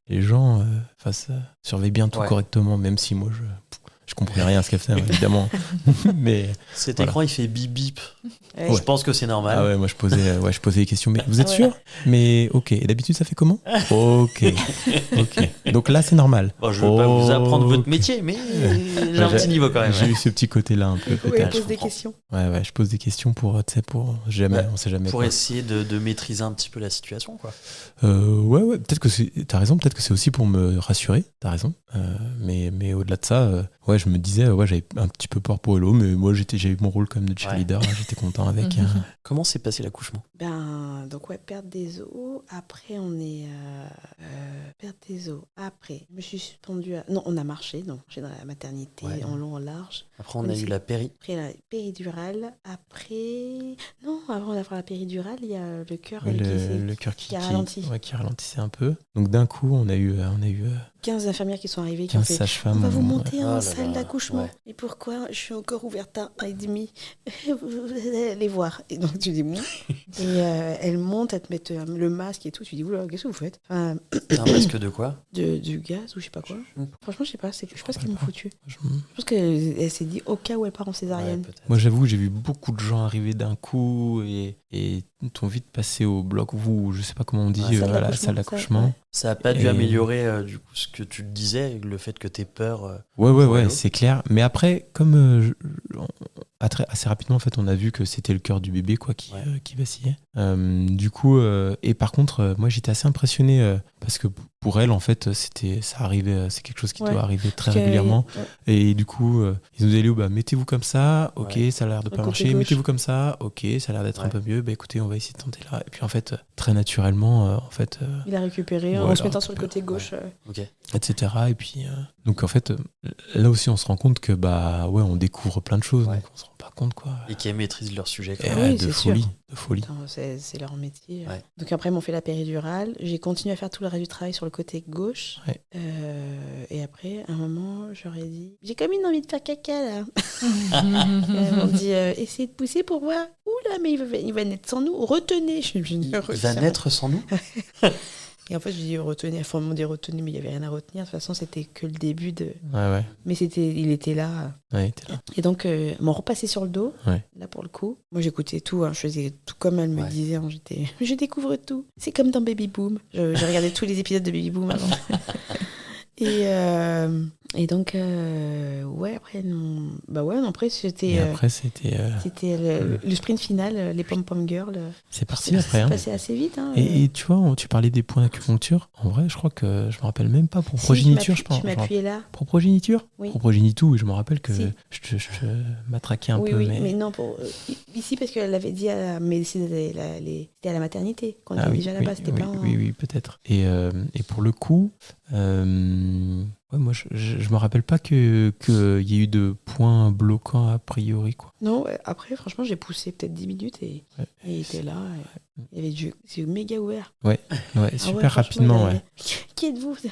les gens surveillent bien tout Ouais. correctement, même si moi je comprenais rien à ce qu'elle faisait, évidemment. Mais Cet Voilà. écran, il fait bip bip. Ouais. Je pense que c'est normal. ah ouais, moi je posais des questions. Mais vous êtes Ouais. sûr? Mais ok. Et d'habitude ça fait comment? Ok. Donc là c'est normal. Bon, je veux pas vous apprendre votre Ok. métier, mais j'ai un petit niveau quand même. J'ai eu ce petit côté-là un peu. Du coup, peut-être. elle je pose des comprends. questions. Ouais, je pose des questions pour jamais, Ouais. on sait jamais. Pour quoi. essayer de maîtriser un petit peu la situation, quoi. Ouais, peut-être que t'as raison, peut-être que c'est aussi pour me rassurer, t'as raison. Mais au-delà de ça, ouais, je me disais, ouais, j'avais un petit peu peur pour Hello, mais moi j'avais eu mon rôle comme de cheerleader, hein, j'étais content avec. Comment s'est passé l'accouchement? Donc ouais, perte des os. Après, on est... perte des os. Après, je me suis suspendue à... Non, on a marché, donc j'ai dans la maternité, Ouais. en long, en large. Après, on a eu la péri. Après, la péridurale. Après... Non, avant d'avoir la péridurale, il y a le cœur Ouais, qui s'est- le cœur qui a ralenti. ouais, qui ralentissait un peu. Donc d'un coup, on a eu 15 infirmières qui sont arrivées, qui ont 15 fait sages-femmes. on va vous monter Oh en là salle là, d'accouchement. ouais. Et pourquoi je suis encore ouverte à 1h30 Vous allez aller voir. Et donc tu dis bon. Et elles montent, elles te mettent le masque et tout. Tu dis oula, qu'est-ce que vous faites? Enfin, C'est un masque de quoi? du gaz ou je sais pas quoi. Mm. Franchement, je sais pas ce qu'ils m'ont foutu. Je- Je pense qu'elle s'est dit au cas où elle part en Ouais, césarienne. peut-être. Moi, j'avoue, j'ai vu beaucoup de gens arriver d'un coup et t'ont vite passé au bloc, vous, je sais pas comment on dit, Ouais, salle à la d'accouchement, salle d'accouchement. ouais. Ça a pas dû Et- améliorer du coup ce que tu te disais, le fait que t'aies peur. Ouais, Ouais. c'est clair. Mais après, comme assez rapidement, en fait, on a vu que c'était le cœur du bébé quoi, qui vacillait. Du coup, et par contre, moi, j'étais assez impressionné parce que pour elle, en fait, ça arrivait, c'est quelque chose qui Ouais. doit arriver très Parce que- régulièrement. ouais. Et du coup, ils nous ont dit, bah, mettez-vous comme ça, ok, Ouais. ça a l'air de Au pas côté marcher. gauche. Mettez-vous comme ça, ok, ça a l'air d'être un Ouais. peu mieux. Bah écoutez, on va essayer de tenter là. Et puis en fait, très naturellement, en fait, Il a récupéré en Voilà, se mettant sur le côté récupéré, gauche. Ok. etc. Et puis, donc en fait, là aussi, on se rend compte que bah ouais, on découvre plein de choses, Ouais. donc on se rend pas compte quoi. Et qui maîtrisent leur sujet. Quoi. Et, oui, de c'est folie, sûr. de folie. Putain, c'est leur métier. Ouais. Donc après, ils m'ont fait la péridurale. J'ai continué à faire tout le reste du travail sur le côté gauche. Ouais. Et après, à un moment, j'aurais dit j'ai comme une envie de faire caca là. Elles m'ont dit essayez de pousser pour voir. Oula, mais il va naître sans nous. Retenez. Je me suis dit, Il va naître sans nous. Et en fait, je dis retenez. Enfin, ils m'ont dit retenez, mais il n'y avait rien à retenir. De toute façon, c'était que le début de. Ouais. Mais il était là. Ouais, t'es là. Et donc, ils m'ont repassé sur le dos, Ouais. là pour le coup. Moi, j'écoutais tout, hein, je faisais tout comme elle me Ouais. disait. Hein, je découvre tout. C'est comme dans Baby Boom. Je regardais tous les épisodes de Baby Boom avant. Et donc, ouais, après, après c'était Et après, c'était. le sprint final, les pom-pom girls. C'est parti après. Hein. C'est passé assez vite. Hein, Et tu vois, tu parlais des points d'acupuncture. En vrai, je crois que je me rappelle même pas pour Si, progéniture, je pense. Tu m'appuyais là. Pour progéniture Oui. Pour progénitou, je me rappelle que Si. je m'attraquais un Oui, peu. oui, mais... mais non, ici, parce qu'elle l'avait dit mais c'était à la maternité, qu'on Ah était oui, déjà là-bas, c'était pas oui, peut-être. Et pour le coup, moi, je me rappelle pas qu'il y ait eu de points bloquants a priori. Quoi. Non, après, franchement, j'ai poussé peut-être 10 minutes et il était là. Il y avait du c'est méga ouvert. Ouais, super rapidement. Ouais. Qui êtes-vous? C'est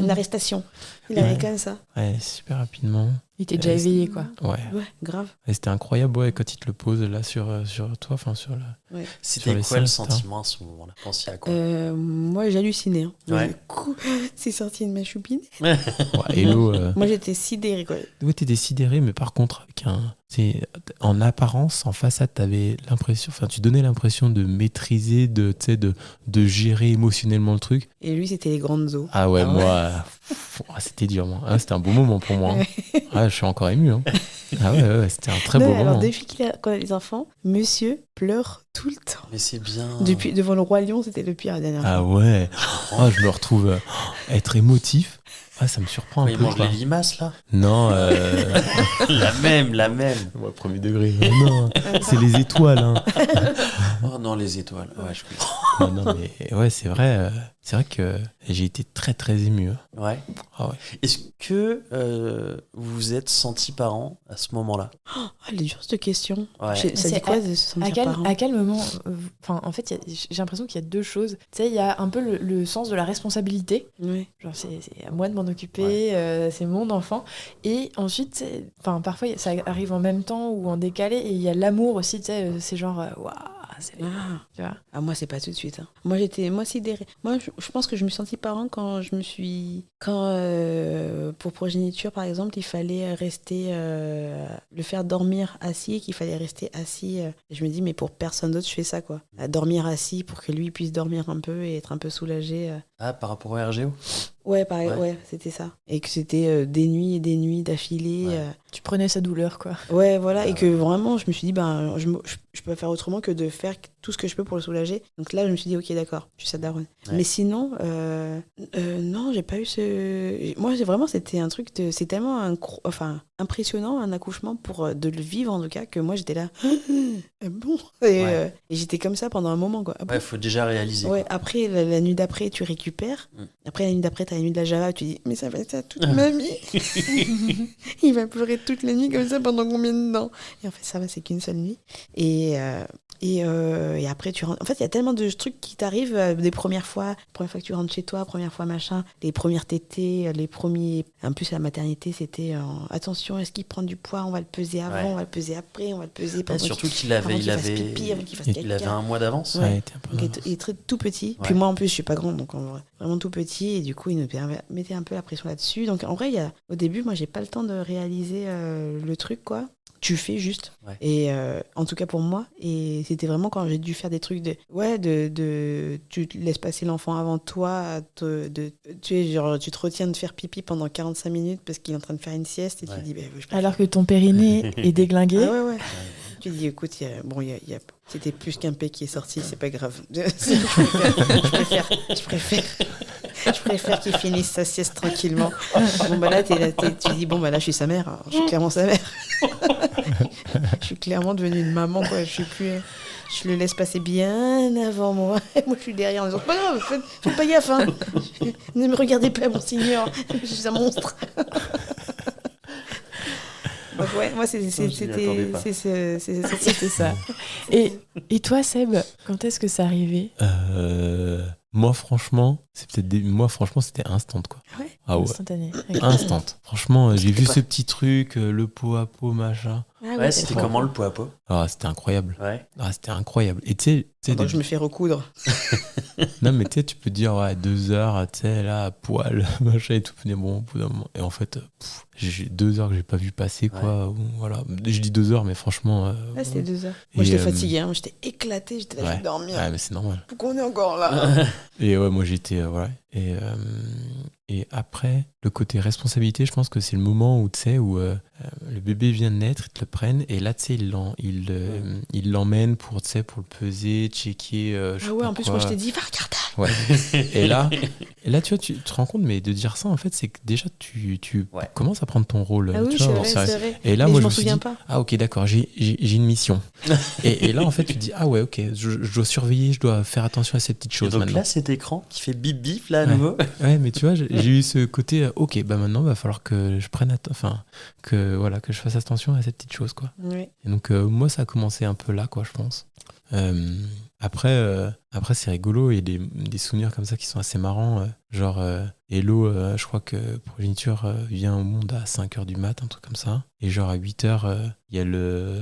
une arrestation. Il avait comme ça. Ouais, super rapidement. Il était déjà éveillé, quoi. Ouais. Ouais, grave. Et c'était incroyable quand il te le pose là sur toi, enfin sur le. Ouais. C'était Sur les quoi le seins, sentiment à ce moment-là? Pensiez à quoi? Moi, j'hallucinais. Hein. Ouais. Du coup, c'est sorti de ma choupine. Ouais, Hello. Moi, j'étais sidérée, quoi. Ouais, t'es décidéré, mais par contre, en apparence, en façade, t'avais l'impression, enfin, tu donnais l'impression de maîtriser, de gérer émotionnellement le truc. Et lui, c'était les grandes eaux. Ah ouais, Ah ouais. moi, c'était dur, moi. Ah, c'était un beau moment pour moi. Hein. Ah, je suis encore ému. Hein. Ah ouais, c'était un très Non, beau alors, moment. depuis qu'on a les enfants, monsieur pleure tout le temps. Mais c'est bien. Depuis, devant le Roi Lion, c'était le pire la dernière fois. Ah ouais. Ah, je me retrouve être émotif. Ah, ça me surprend un Il peu. mange quoi. les limaces là. Non, La même. ouais, premier degré. Non, c'est les étoiles. Hein. Oh non, les étoiles. Ouais, je comprends. Non, mais ouais, c'est vrai que j'ai été très très ému. Hein. Ouais. Ah ouais. Est-ce que vous vous êtes senti parent à ce moment-là? Oh, elle est dure cette question. Ouais. Ça C'est dit quoi de se sentir parent? À quel moment enfin, en fait, j'ai l'impression qu'il y a deux choses. Tu sais, il y a un peu le sens de la responsabilité. Ouais. Genre, c'est à moi de m'en occuper, c'est mon enfant. Et ensuite, parfois, ça arrive en même temps ou en décalé. Et il y a l'amour aussi, tu sais, c'est genre, waouh, c'est tu vois. Ah, moi, c'est pas tout de suite. Hein. Moi, sidérée. Moi, je pense que je me suis sentie parent quand pour progéniture, par exemple, il fallait rester, le faire dormir assis, qu'il fallait rester assis. Et je me dis, mais pour personne d'autre, je fais ça, quoi. À dormir assis pour que lui puisse dormir un peu et être un peu soulagé. Ah, par rapport au RGO? Ouais, pareil, ouais, c'était ça. Et que c'était des nuits et des nuits d'affilée. Ouais. Tu prenais sa douleur, quoi. Ouais, voilà, et que vraiment, je me suis dit, je peux faire autrement que de faire tout ce que je peux pour le soulager. Donc là, je me suis dit, ok, d'accord, je suis sa daronne. Ouais. Mais sinon, non, j'ai pas eu ce... Moi, c'était un truc c'est tellement impressionnant, un accouchement, de le vivre en tout cas, que moi, j'étais là, bon. Et j'étais comme ça pendant un moment, quoi. Ouais, faut déjà réaliser. Ouais, après, la nuit d'après, tu récupères. Après, la nuit d'après, t'as la nuit de la Java, tu dis, mais ça va être ça toute ma vie. Il va pleurer toute la nuit comme ça pendant combien de temps? Et en fait, ça va, c'est qu'une seule nuit. et après tu rentres. En fait, il y a tellement de trucs qui t'arrivent des premières fois que tu rentres chez toi, première fois machin, les premières tétées, les premiers. En plus, à la maternité, c'était attention, est-ce qu'il prend du poids? On va le peser avant, on va le peser après, on va le peser pendant. Surtout qu'il avant avait, qu'il fasse pipi, avant qu'il fasse il caca. avait un mois d'avance. Ouais. t'es un peu- Donc, il est très tout petit. Ouais. Puis moi, en plus, je suis pas grande, donc vraiment tout petit. Et du coup, il nous mettait un peu la pression là-dessus. Donc en vrai, au début, moi, j'ai pas le temps de réaliser le truc, quoi. Tu fais juste. Ouais. Et en tout cas pour moi. Et c'était vraiment quand j'ai dû faire des trucs tu te laisses passer l'enfant avant toi. Tu te retiens de faire pipi pendant 45 minutes parce qu'il est en train de faire une sieste et tu te dis, je préfère. Alors que ton périnée est déglingué. Ah ouais. Tu dis, écoute, c'était plus qu'un P qui est sorti, c'est pas grave. Je préfère qu'il finisse sa sieste tranquillement. Bon, bah là, tu dis, bon, bah là, je suis sa mère. Alors, je suis clairement sa mère. Je suis clairement devenue une maman, quoi. Je le laisse passer bien avant moi. Moi, je suis derrière en disant, pas grave, faites pas gaffe. Hein. Ne me regardez pas, mon seigneur. Je suis un monstre. Donc ouais, moi c'était ça. Et toi, Seb, quand est-ce que ça arrivait? Moi, franchement, c'était instant, quoi. Ouais. Ah ouais. Instantané. Instant. Franchement, j'ai vu quoi ce petit truc, le pot à pot, machin. Ah Ouais, c'était comment le pot à pot? Ah, c'était incroyable. Ouais. Ah, c'était incroyable. Et tu sais, Je me fais recoudre. non, mais tu sais, tu peux dire, ouais, 2 heures, tu sais, là, à poil, machin et tout. Mais bon, au bout d'un moment. Et en fait, j'ai 2 heures que j'ai pas vu passer, quoi. Ou, voilà. Je dis 2 heures, mais franchement. Ouais, c'était 2 heures. Moi, j'étais fatiguée, hein. J'étais éclatée, j'étais là, je vais dormir. Ouais, mais c'est normal. Pourquoi on est encore là? Et ouais, moi, j'étais. Voilà. Et après, le côté responsabilité, je pense que c'est le moment où, tu sais, où le bébé vient de naître, ils te le prennent, et là, tu sais, ils l'emmènent pour, tu sais, pour le peser, checker. Ah ouais, en plus, moi, je t'ai dit, va regarder. Ouais. Et là, tu vois, tu te rends compte, mais de dire ça, en fait, c'est que déjà, tu commences à prendre ton rôle. Ah oui, tu vois, c'est vrai. Et là, mais moi, je m'en me suis souviens dit, pas. ah, ok, d'accord, j'ai une mission. et là, en fait, tu te dis, ah ouais, ok, je dois surveiller, je dois faire attention à ces petites Et choses donc maintenant. là, cet écran qui fait bip bip là à nouveau. Ouais, mais tu vois, j'ai eu ce côté, ok, bah maintenant, il va falloir que je prenne que je fasse attention à ces petites choses, quoi. Oui. Et donc, moi, ça a commencé un peu là, quoi, je pense. Après, c'est rigolo, il y a des souvenirs comme ça qui sont assez marrants. Genre, Hello, je crois que progéniture vient au monde à 5h du mat, un truc comme ça. Et genre, à 8h, il y a le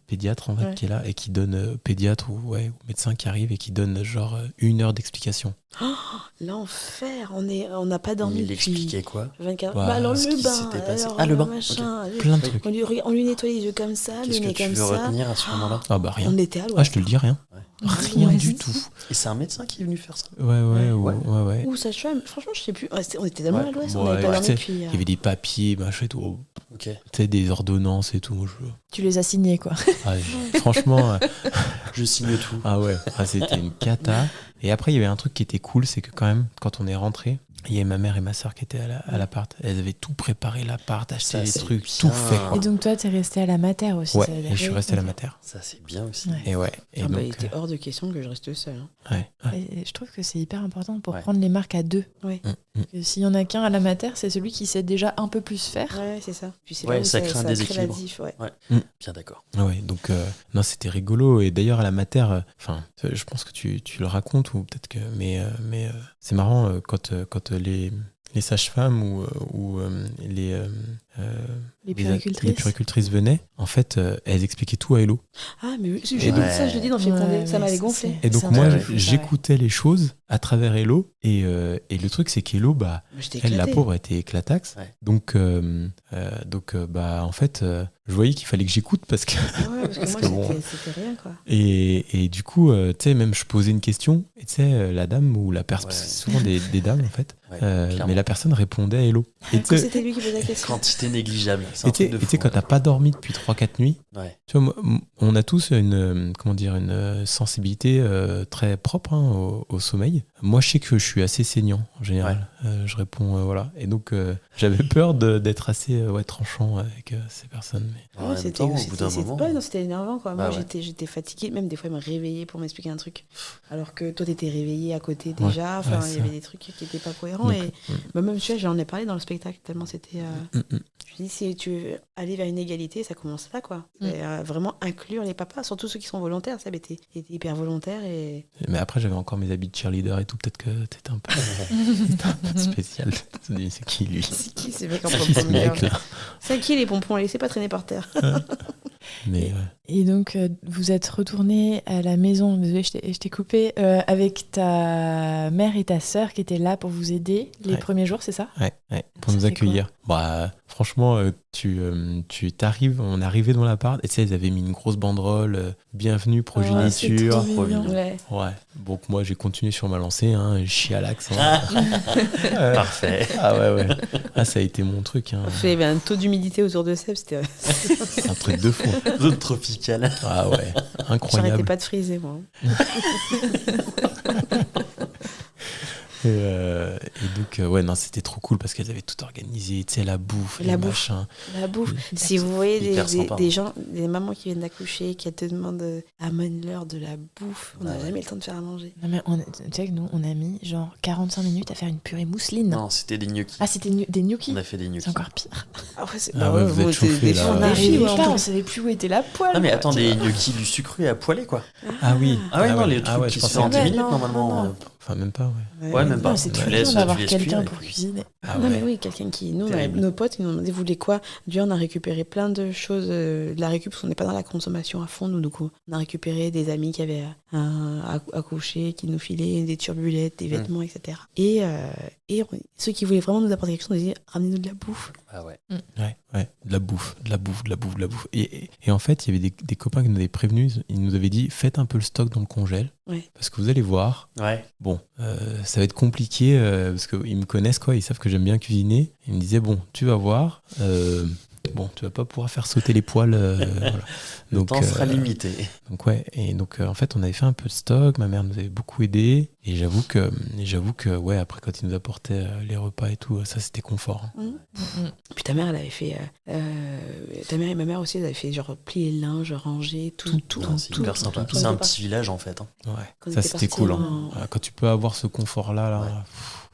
pédiatre en fait, qui est là et qui donne, pédiatre ou médecin qui arrive et qui donne genre 1 heure d'explication. Oh, l'enfer, on n'a pas dormi Il depuis expliquait quoi? 24 Ouais, bah alors ce le qui bain, s'était passé. alors, Ah, le bain, machin, Plein de trucs. on lui nettoie les yeux comme ça, le Qu'est-ce que nez tu comme veux ça. retenir à ce moment-là? Ah bah rien. On était à Ah, l'ouest. je te le dis, rien. Rien Ouais. du tout. Et c'est un médecin qui est venu faire ça? Ouais. Ou sage-femme, franchement, je sais plus. On était tellement Ouais. à l'ouest, Ouais, on n'avait pas tu dormi sais, depuis. Il y avait des papiers, machin et tout. Ok. Tu sais, des ordonnances et tout. Moi, Tu les as signés, quoi. franchement, Je signe tout. ah ouais, c'était une cata. Et après, il y avait un truc qui était cool, c'est que quand même, quand on est rentré, il y avait ma mère et ma soeur qui étaient à l'appart. Elles avaient tout préparé, l'appart, acheté Ça, les c'est trucs, bien. tout fait. Et donc, toi, t'es resté à la mater aussi, Ouais, ça veut dire. et je suis resté à la Ok. mater. Ça, c'est bien aussi. Ouais. Et ouais. Et Ah bah, donc, il était hors de question que je reste seule. Hein. ouais. Et je trouve que c'est hyper important pour Ouais. prendre les marques à deux. Ouais. Que s'il y en a qu'un à la mater, c'est celui qui sait déjà un peu plus faire. Ouais, c'est ça. Puis c'est Ouais, là où ça crée un la déséquilibre. diff, ouais. Bien d'accord. Ouais, donc non, c'était rigolo. Et d'ailleurs, à la mater, je pense que tu le racontes, ou peut-être que. Mais c'est marrant quand les sages-femmes ou Les puéricultrices. les puéricultrices venaient, en fait, elles expliquaient tout à Hello. Ah, mais Et je donc- le dis dans Fécondé, Ouais, ça m'avait ouais, gonflé. Et donc, C'est moi, intéressant, j'écoutais les choses à travers Hello. Et le truc, c'est qu'Hello, J'étais elle, la éclatée. pauvre, était éclataxe. Ouais. Donc, en fait, je voyais qu'il fallait que j'écoute parce que. Ah ouais, parce que Parce moi, que bon. c'était rien, quoi. Et du coup, tu sais, même je posais une question, et tu sais, la dame ou la personne, Ouais. c'est souvent des dames en fait, Ouais, mais clairement. la personne répondait à Hello. Et tu Quand sais, c'était lui qui posait la question. Quantité négligeable. C'est un et tu sais, truc de fou. quand t'as pas dormi depuis 3-4 nuits, Ouais. tu vois, on a tous une sensibilité très propre, hein, au sommeil. conseils. Moi, je sais que je suis assez saignant en général. Je réponds, voilà. Et donc, j'avais peur d'être assez tranchant avec ces personnes. Mais... En même temps, au bout d'un moment... Ouais, non, c'était énervant, quoi. Bah Moi, ouais. j'étais fatiguée. Même des fois, ils me réveillaient pour m'expliquer un truc. Alors que toi, t'étais réveillée à côté déjà. Enfin, il y avait des trucs qui n'étaient pas cohérents. Donc, Et même, tu vois, j'en ai parlé dans le spectacle, tellement c'était... Je dis, si tu veux aller vers une égalité, ça commence là, quoi. C'est, vraiment inclure les papas, surtout ceux qui sont volontaires. Ça était hyper volontaire. Mais après, j'avais encore mes habits de cheerleader et tout. Peut-être que t'étais un peu spécial. C'est qui, lui? C'est qui, c'est vrai qu'en C'est qui, ce pompon, mec-là? c'est qui les pompons? Laissez pas traîner par terre. Mais Et donc, vous êtes retourné à la maison, désolée, je t'ai coupé, avec ta mère et ta sœur qui étaient là pour vous aider les premiers jours, c'est ça? Ouais, pour Ça nous fait accueillir. Bah, franchement, tu t'arrives, on est arrivé dans l'appart, et tu sais, ils avaient mis une grosse banderole, bienvenue, progéniture. c'est trop mignon. Ouais. Ouais. Donc moi, j'ai continué sur ma lancée, je chie à l'axe. Parfait. Ah ouais. Ah, ça a été mon truc. Il y avait un taux d'humidité autour de Seb, c'était... C'est un truc de fou. Zone tropicale. Ah ouais, J'arrêtais incroyable. pas de friser, moi. Et donc, non, c'était trop cool parce qu'elles avaient tout organisé, tu sais, la bouffe, La les bouffe. machins. La bouffe. Si vous voyez Hyper sympa. des gens, des mamans qui viennent d'accoucher, qui te demandent amène-leur de la bouffe, on n'a jamais le temps de faire à manger. Non, mais tu sais que nous, on a mis genre 45 minutes à faire une purée mousseline. Non, c'était des gnocchis. Ah, c'était des gnocchis? On a fait des gnocchis. C'est encore pire. Ah ouais, Ah ouais, vous êtes chauffés, là. On Ouais. n'arrivait Ouais, pas, on savait plus où était la poêle. Non mais quoi. attends, des gnocchis du sucré à poêler quoi. Ah oui. Ah ouais, non, les Ah trucs ouais, qui je se pensais font en 10 Ouais, minutes non, normalement. non, Enfin, même pas, ouais. Ouais, même pas. Non, c'est Tu trop laisses- bien d'avoir tu laisses quelqu'un cuire, pour et puis- cuisiner. Ah non, ouais. mais oui, quelqu'un qui. Nous, Terrible. nos potes, ils nous ont demandé, vous voulez quoi? Dieu, on a récupéré plein de choses de la récup, parce qu'on n'est pas dans la consommation à fond, nous, du coup. On a récupéré des amis qui avaient accouché, qui nous filaient des turbulettes, des vêtements, etc. Et ceux qui voulaient vraiment nous apporter quelque chose, on nous dit, ramenez-nous de la bouffe. Ah ouais. Ouais, de la bouffe. Et en fait, il y avait des copains qui nous avaient prévenus, ils nous avaient dit, faites un peu le stock dans le congèle, Ouais. parce que vous allez voir, Ouais. bon, ça va être compliqué, parce qu'ils me connaissent, quoi, ils savent que j'aime bien cuisiner. Ils me disaient, bon, tu vas voir, bon, tu vas pas pouvoir faire sauter les poils. Voilà. Le temps sera limité. Donc ouais, et donc en fait on avait fait un peu de stock, ma mère nous avait beaucoup aidé, et j'avoue que ouais, après quand ils nous apportaient les repas et tout, ça c'était confort. Puis ta mère, elle avait fait. Ta mère et ma mère aussi, elles avaient fait genre plier le linge, ranger, tout. Non, c'est hyper sympa. tout. C'est On un était petit village en fait. Hein. Ouais, Quand on ça était c'était partis cool. en- Hein. Voilà, quand tu peux avoir ce confort-là, Ouais.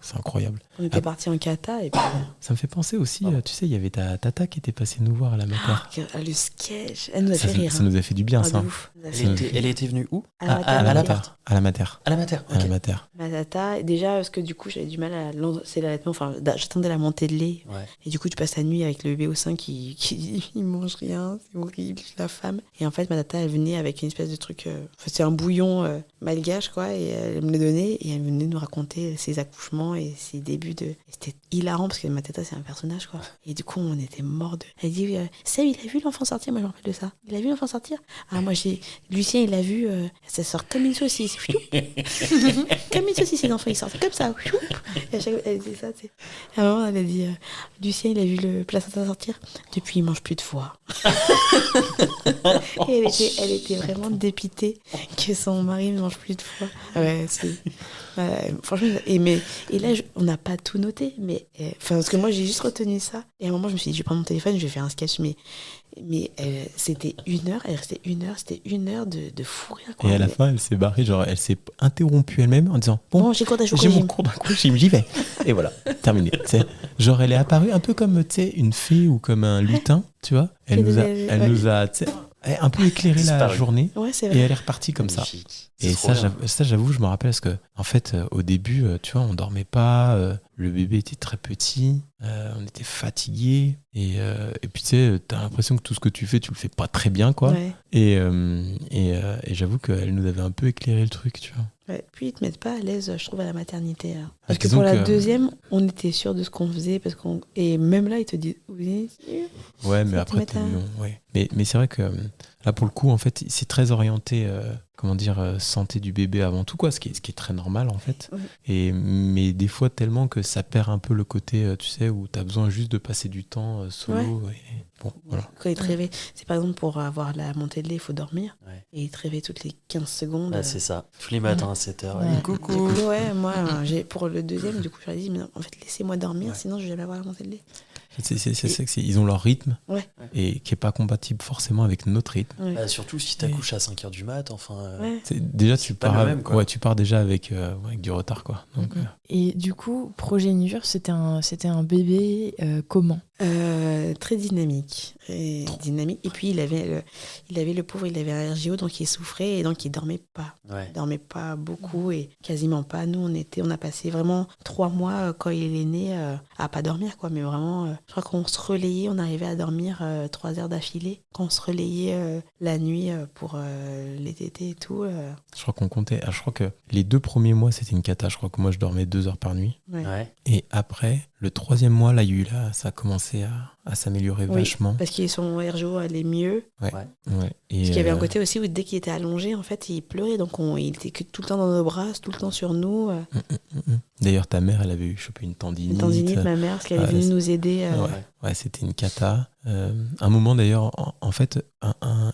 c'est incroyable. On était partis en kata et puis. Ça me fait penser aussi, tu sais, il y avait ta tata qui était passée nous voir à la mater. Le sketch, elle nous a Ça, fait rire. ça nous a fait du bien, Ah, ça. de ouf. Elle nous a fait Elle était venue où? À la à maternité. l'appart. À la mater. À la mater. À la Ok. mater. Ma tata, déjà, parce que du coup, j'avais du mal à lancer l'allaitement. Enfin, j'attendais la montée de lait. Ouais. Et du coup, tu passes la nuit avec le bébé au sein qui il mange rien, c'est horrible, la femme. Et en fait, ma tata, elle venait avec une espèce de truc, c'est un bouillon malgache, quoi, et elle me le donnait, et elle venait nous raconter ses accouchements et ses débuts de... Et c'était hilarant, parce que ma tata, c'est un personnage, quoi. Et du coup, on était morts de... Elle dit, Seb, il a vu l'enfant sortir? Moi, je me rappelle de ça. Il a vu l'enfant sortir? Ah, moi, Lucien, il l'a vu, ça sort comme une saucisse. Comme une saucisse, les enfants, ils sortent comme ça. Et à chaque fois, elle disait ça, tu sais. À un moment, elle a dit, Lucien, il a vu le placenta sortir. Depuis, il mange plus de foie. Et elle était vraiment dépitée que son mari ne mange plus de foie. Ouais, franchement, et là, on n'a pas tout noté, mais parce que moi, j'ai juste retenu ça. Et à un moment, je me suis dit, je vais prendre mon téléphone, je vais faire un sketch, mais c'était 1 heure, elle restait 1 heure, c'était 1 heure de fou rire, quoi. Et à la fin, elle s'est barrée, genre, elle s'est interrompue elle-même en disant, Bon, j'ai cours j'ai mon d'aquagym. cours d'aquagym, j'y vais. Et voilà, terminé. Tu sais, genre, elle est apparue un peu comme, tu sais, une fée ou comme un lutin, tu vois. Elle nous a, tu sais, un peu éclairé la Disparu. journée. Ouais, c'est Et vrai. elle est repartie comme ça. Magnifique. Et C'est trop bien. ça, j'avoue, je me rappelle parce que, en fait, au début, tu vois, on dormait pas, le bébé était très petit, on était fatigué, et puis tu sais, t'as l'impression que tout ce que tu fais, tu le fais pas très bien, quoi. Ouais. Et j'avoue qu'elle nous avait un peu éclairé le truc, tu vois. Ouais. Puis ils te mettent pas à l'aise, je trouve, à la maternité. Hein. Parce que disons pour la que- deuxième, on était sûr de ce qu'on faisait, et même là, ils te disent, oui, Ouais, mais Ça te après, met à- non, ouais. Mais c'est vrai que Là, pour le coup, en fait, c'est très orienté, santé du bébé avant tout, quoi, ce qui est très normal, en fait. Mais des fois, tellement que ça perd un peu le côté, tu sais, où tu as besoin juste de passer du temps solo. Et, bon, voilà. Quand il te réveille, c'est par exemple pour avoir la montée de lait, il faut dormir. Et il te réveille toutes les 15 secondes. Bah, c'est ça. Tous les matins à 7h. Coucou. Du coup, moi, pour le deuxième, du coup, je leur ai dit, mais en fait, laissez-moi dormir, sinon je vais jamais avoir la montée de lait. C'est ça que ils ont leur rythme et qui est pas compatible forcément avec notre rythme. Bah, surtout si t'accouches à 5h du mat, enfin. Déjà, tu pars déjà avec du retard, quoi. Donc, Et du coup, Progéniture, c'était un bébé comment ? Très dynamique. Et puis, il avait le pauvre, il avait un RGO, donc il souffrait et donc il dormait pas. Il dormait pas beaucoup et quasiment pas. Nous, on a passé vraiment 3 mois quand il est né à pas dormir, quoi. Mais vraiment, je crois qu'on se relayait, on arrivait à dormir 3 heures d'affilée. Quand on se relayait la nuit pour les tétés et tout. Je crois qu'on comptait. Je crois que les 2 premiers mois, c'était une cata. Je crois que moi, je dormais 2 heures par nuit. Et après, le 3e mois, ça a commencé à s'améliorer vachement. Parce que son RGO allait mieux. Et parce qu'il y avait un côté aussi où dès qu'il était allongé, en fait, il pleurait. Donc il était tout le temps dans nos bras, tout le temps sur nous. D'ailleurs, ta mère, elle avait chopé une tendinite. Une tendinite, ma mère, parce qu'elle est venue nous aider. C'était une cata. Un moment, d'ailleurs, en fait,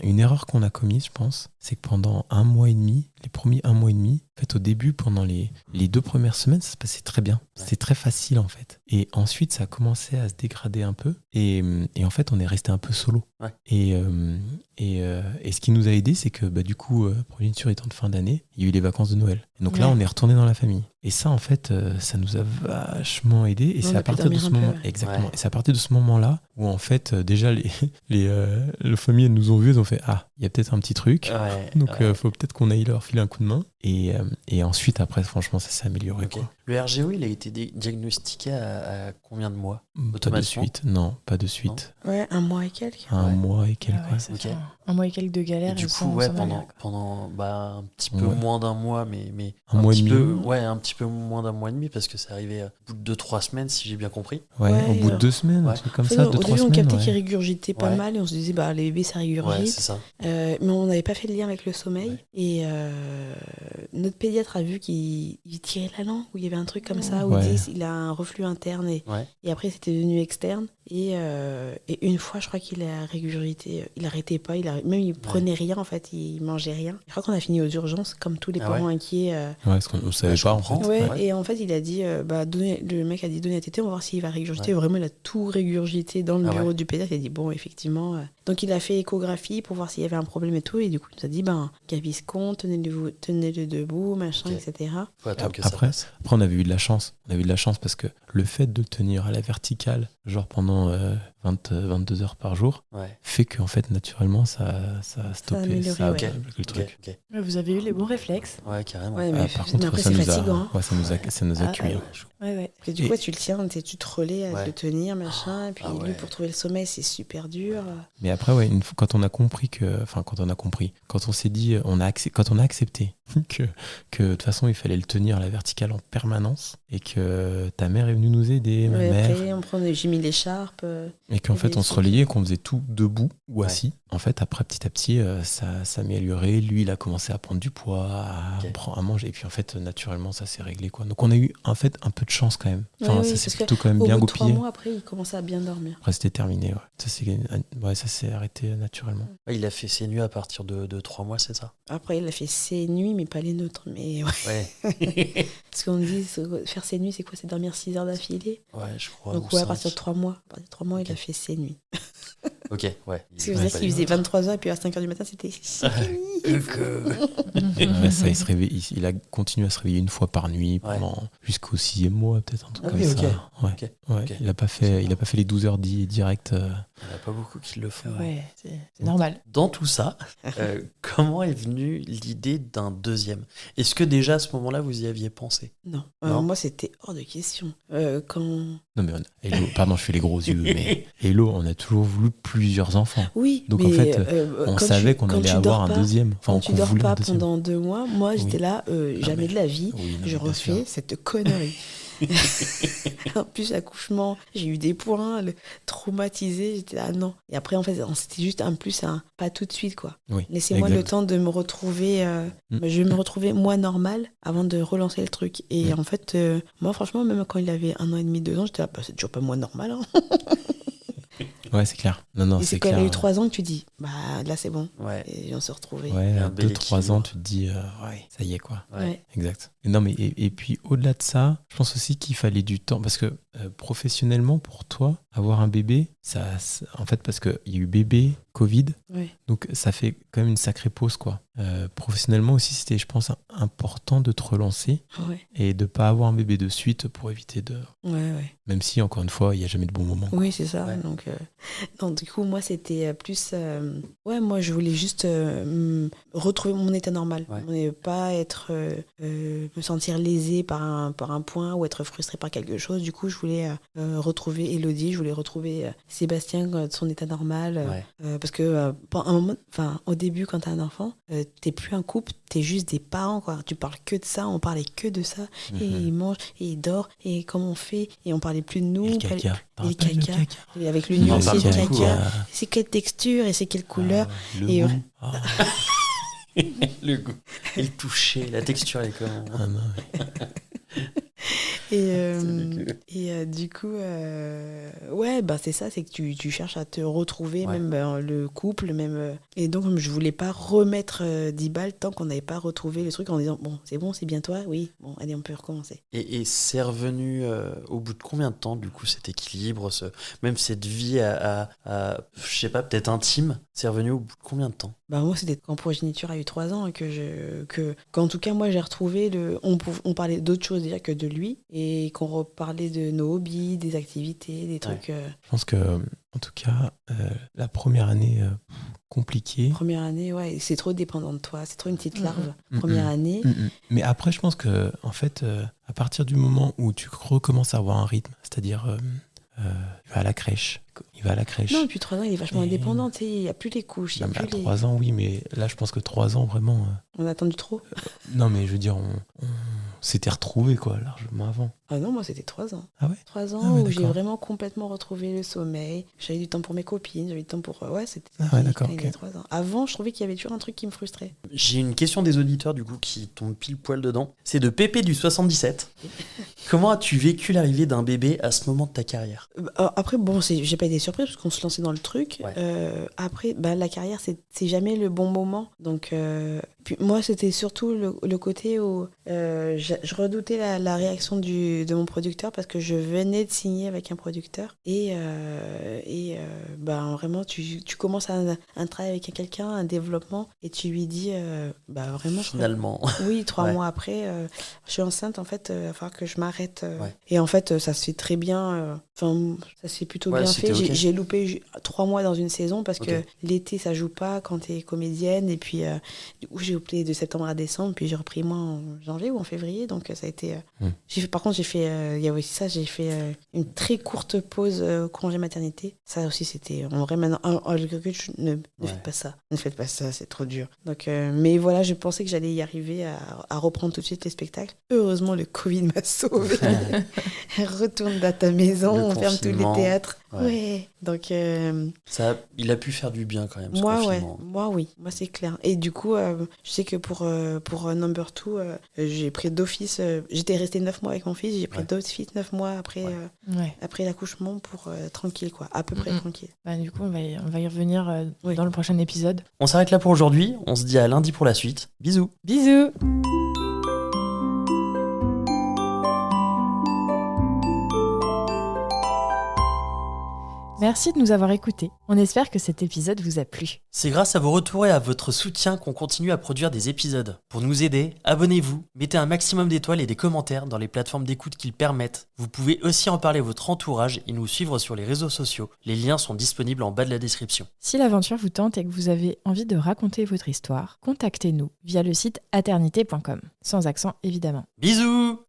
une erreur qu'on a commise, je pense, c'est que pendant 1 mois et demi, les premiers 1 mois et demi, en fait, au début, pendant les 2 premières semaines, ça se passait très bien. C'était très facile, en fait. Et ensuite, ça a commencé à se dégrader un peu. Et en fait, on est resté un peu solo. Et ce qui nous a aidé, c'est que du coup, Progéniture étant de fin d'année, il y a eu les vacances de Noël. Et donc là, on est retourné dans la famille. Et ça, en fait, ça nous a vachement aidé. Et c'est à partir de ce moment, exactement. Et c'est à partir de ce moment-là où, en fait, déjà les familles nous ont vus, elles ont fait il y a peut-être un petit truc. Donc, faut peut-être qu'on aille leur filer un coup de main. Et ensuite, après, franchement, ça s'est amélioré. Quoi. Le RGO, il a été diagnostiqué à combien de mois? Pas de suite. Non, pas de suite. 1 mois et quelques. 1 mois et quelques. 1 mois et quelques de galère. Et du coup, pendant un petit peu moins d'1 mois, mais un mois et demi. Un petit peu moins d'1 mois et demi, parce que c'est arrivé au bout de 2-3 semaines, si j'ai bien compris. Au bout de 2 semaines, un truc comme ça, 2-3 semaines. Au début, on captait qu'il régurgitait pas mal et on se disait, les bébés, ça régurgite. Ouais, c'est ça. Mais on n'avait pas fait le lien avec le sommeil. Et notre pédiatre a vu qu'il tirait la langue, où il y avait un truc comme ça, où il a un reflux interne et après c'était devenu externe. Et une fois, je crois qu'il a régurgité, il arrêtait pas, même il prenait rien en fait, il mangeait rien. Je crois qu'on a fini aux urgences, comme tous les parents inquiets. Parce qu'on ne savait pas en fait. Et en fait, il a dit, le mec a dit donnez à téter, on va voir s'il va régurgiter. Vraiment, il a tout régurgité dans le bureau du pédiatre. Il a dit bon, effectivement. Donc il a fait échographie pour voir s'il y avait un problème et tout. Et du coup, il nous a dit Gaviscon, tenez-le debout, machin, etc. Après, on avait eu de la chance. On avait eu de la chance parce que le fait de le tenir à la verticale, genre pendant 22 heures par jour, fait qu'en fait, naturellement, ça a stoppé le truc. Vous avez eu les bons réflexes. Ouais, carrément. Par contre, après, c'est fatigant. Ça nous a cuit. Parce que du coup, tu le tiens, tu te relais à le tenir, machin. Et puis lui, pour trouver le sommeil, c'est super dur. Mais après, quand on a compris quand on s'est dit, quand on a accepté que de toute façon, il fallait le tenir à la verticale en permanence et que ta mère est venue nous aider, ma mère. Après, j'ai mis l'écharpe. Et qu'en fait, on se relayait, qu'on faisait tout debout ou assis. En fait, après, petit à petit, ça s'améliorait. Lui, il a commencé à prendre du poids, à manger. Et puis, en fait, naturellement, ça s'est réglé, quoi. Donc, on a eu, en fait, un peu de chance quand même. Enfin, ça s'est plutôt quand même bien goupillé. Au bout de 3 mois, après, il commençait à bien dormir. Après, c'était terminé, ça s'est arrêté naturellement. Il a fait ses nuits à partir de 3 mois, c'est ça? Après, il a fait ses nuits, mais pas les nôtres. Mais parce qu'on dit, faire ses nuits, c'est quoi? C'est dormir 6 heures d'affilée? Ouais, je crois. Donc, à partir de 3 mois. À partir de 3 mois, il a fait ses nuits. Ok, ouais. Ce qui veut dire qu'il faisait 23 heures et puis à 5 heures du matin, c'était fini. Ça, il a continué à se réveiller 1 fois par nuit jusqu'au 6e mois, peut-être un truc comme ça. Il a pas fait les 12 heures directes. Il n'y en a pas beaucoup qui le font. C'est normal. Dans tout ça, comment est venue l'idée d'un deuxième? Est-ce que déjà à ce moment-là, vous y aviez pensé? Non. Moi, c'était hors de question. Non, mais Hello, pardon, je fais les gros yeux, mais Hello, on a toujours voulu plusieurs enfants. Oui, donc en fait, on savait qu'on allait avoir un deuxième. Quand tu dors pas pendant 2 mois, moi j'étais là, jamais de la vie, je refais cette connerie. En plus, l'accouchement, j'ai eu des points, traumatisée. J'étais là, non. Et après, en fait, c'était juste un plus, pas tout de suite, quoi. Oui, Laissez-moi exact. le temps de me retrouver. Je vais me retrouver, moi, normal, avant de relancer le truc. Et en fait, moi, franchement, même quand il avait 1 an et demi, 2 ans, j'étais là, c'est toujours pas moi normal. Hein. Ouais, c'est clair. Non, Et c'est c'est quand clair. il a eu 3 ans que tu dis, là, c'est bon. Ouais. Et on s'est retrouvés. Ouais, Un à bel 2-3 ans, équilibre. tu te dis, ouais, ça y est, quoi. Ouais. Exact. Non, mais et puis au-delà de ça, je pense aussi qu'il fallait du temps parce que professionnellement, pour toi, avoir un bébé, en fait, parce qu'il y a eu bébé, Covid, Ouais. donc ça fait quand même une sacrée pause, quoi. Professionnellement aussi, c'était, je pense, important de te relancer Ouais. et de pas avoir un bébé de suite pour éviter de. Ouais. Même si, encore une fois, il n'y a jamais de bon moment. Oui, c'est ça. Ouais. Donc, non, du coup, moi, c'était plus. Moi, je voulais juste retrouver mon état normal. Ouais. Et pas être. Me sentir lésée par un point ou être frustrée par quelque chose. Du coup, je voulais retrouver Élodie, je voulais retrouver Sébastien de son état normal. Ouais. Parce que, pendant un moment, au début, quand t'as un enfant, t'es plus un couple, t'es juste des parents, quoi. Tu parles que de ça, on parlait que de ça. Et il mange, et il dort, et comment on fait. Et on parlait plus de nous. Et le on parlait- caca. et le T'as rappelles caca. Et avec le On en nuancier parle de beaucoup, caca, hein. c'est quelle texture et c'est quelle couleur. Le Et goût. Ah. Le goût. Et le toucher, la texture est comment? Ah non, Du coup, c'est ça, c'est que tu cherches à te retrouver, Ouais. même le couple, même. Et donc, je voulais pas remettre 10 balles tant qu'on n'avait pas retrouvé le truc en disant, bon, c'est bien toi, oui, bon, allez, on peut recommencer. Et c'est revenu au bout de combien de temps, du coup, cet équilibre, même cette vie je sais pas, peut-être intime, c'est revenu au bout de combien de temps? Moi, c'était quand Progéniture a eu 3 ans qu'en tout cas, moi, j'ai retrouvé on parlait d'autre chose déjà que de lui et qu'on reparlait de nos hobbies, des activités, des trucs. je pense que, en tout cas, la première année compliquée. Première année, ouais, c'est trop dépendant de toi, c'est trop une petite larve. Première année. Mais après, je pense que, en fait, à partir du moment où tu recommences à avoir un rythme, c'est-à-dire, il va à la crèche. Non, depuis 3 ans, il est vachement indépendant, tu sais, il n'y a plus les couches, il y a Non, mais à plus les... 3 ans, oui, mais là, je pense que 3 ans, vraiment. On a attendu trop. Non, mais je veux dire, on s'était retrouvés, quoi, largement avant. Ah non, moi, c'était 3 ans. Ah ouais? 3 ans Ah ouais, où j'ai d'accord. vraiment complètement retrouvé le sommeil. J'avais du temps pour mes copines, j'avais du temps pour... Ouais, c'était Ah ouais, d'accord, il y a ok. 3 ans. Avant, je trouvais qu'il y avait toujours un truc qui me frustrait. J'ai une question des auditeurs, du coup, qui tombent pile poil dedans. C'est de Pépé du 77. Comment as-tu vécu l'arrivée d'un bébé à ce moment de ta carrière? Après, j'ai pas été surprise parce qu'on se lançait dans le truc. Ouais. Après, la carrière, c'est jamais le bon moment. Donc, puis moi, c'était surtout le côté où je redoutais la réaction de mon producteur parce que je venais de signer avec un producteur. Vraiment, tu commences un travail avec quelqu'un, un développement, et tu lui dis, vraiment, Finalement. oui, 3 Ouais. mois après, je suis enceinte, en fait, il va falloir que je m'arrête. Ouais. Et en fait, ça se fait très bien. Ça s'est plutôt Ouais, bien c'était fait. ok. J'ai loupé 3 mois dans une saison parce que Ok. l'été, ça joue pas quand t'es comédienne. Et puis, du coup, j'ai loupé de septembre à décembre. Puis, j'ai repris moi en janvier ou en février. Donc, ça a été... Par contre, il y a aussi ça, j'ai fait une très courte pause congé maternité. Ça aussi, c'était en vrai maintenant. Ne faites pas ça. Ne faites pas ça, c'est trop dur. Donc, mais voilà, je pensais que j'allais y arriver à reprendre tout de suite les spectacles. Heureusement, le Covid m'a sauvée. Retourne dans ta maison, Le on ferme tous les confinement. théâtres. Ouais. Ouais. Donc, Il a pu faire du bien quand même, ce moi, confinement. moi, oui, moi, c'est clair. Et du coup, je sais que pour Number 2, j'ai pris d'office. J'étais restée 9 mois avec mon fils, j'ai pris Ouais. d'office 9 mois après, Ouais. après l'accouchement pour tranquille, quoi. À peu près tranquille. Du coup, on va y revenir Oui. dans le prochain épisode. On s'arrête là pour aujourd'hui. On se dit à lundi pour la suite. Bisous. Bisous! Merci de nous avoir écoutés. On espère que cet épisode vous a plu. C'est grâce à vos retours et à votre soutien qu'on continue à produire des épisodes. Pour nous aider, abonnez-vous, mettez un maximum d'étoiles et des commentaires dans les plateformes d'écoute qui le permettent. Vous pouvez aussi en parler à votre entourage et nous suivre sur les réseaux sociaux. Les liens sont disponibles en bas de la description. Si l'aventure vous tente et que vous avez envie de raconter votre histoire, contactez-nous via le site aternité.com. Sans accent, évidemment. Bisous!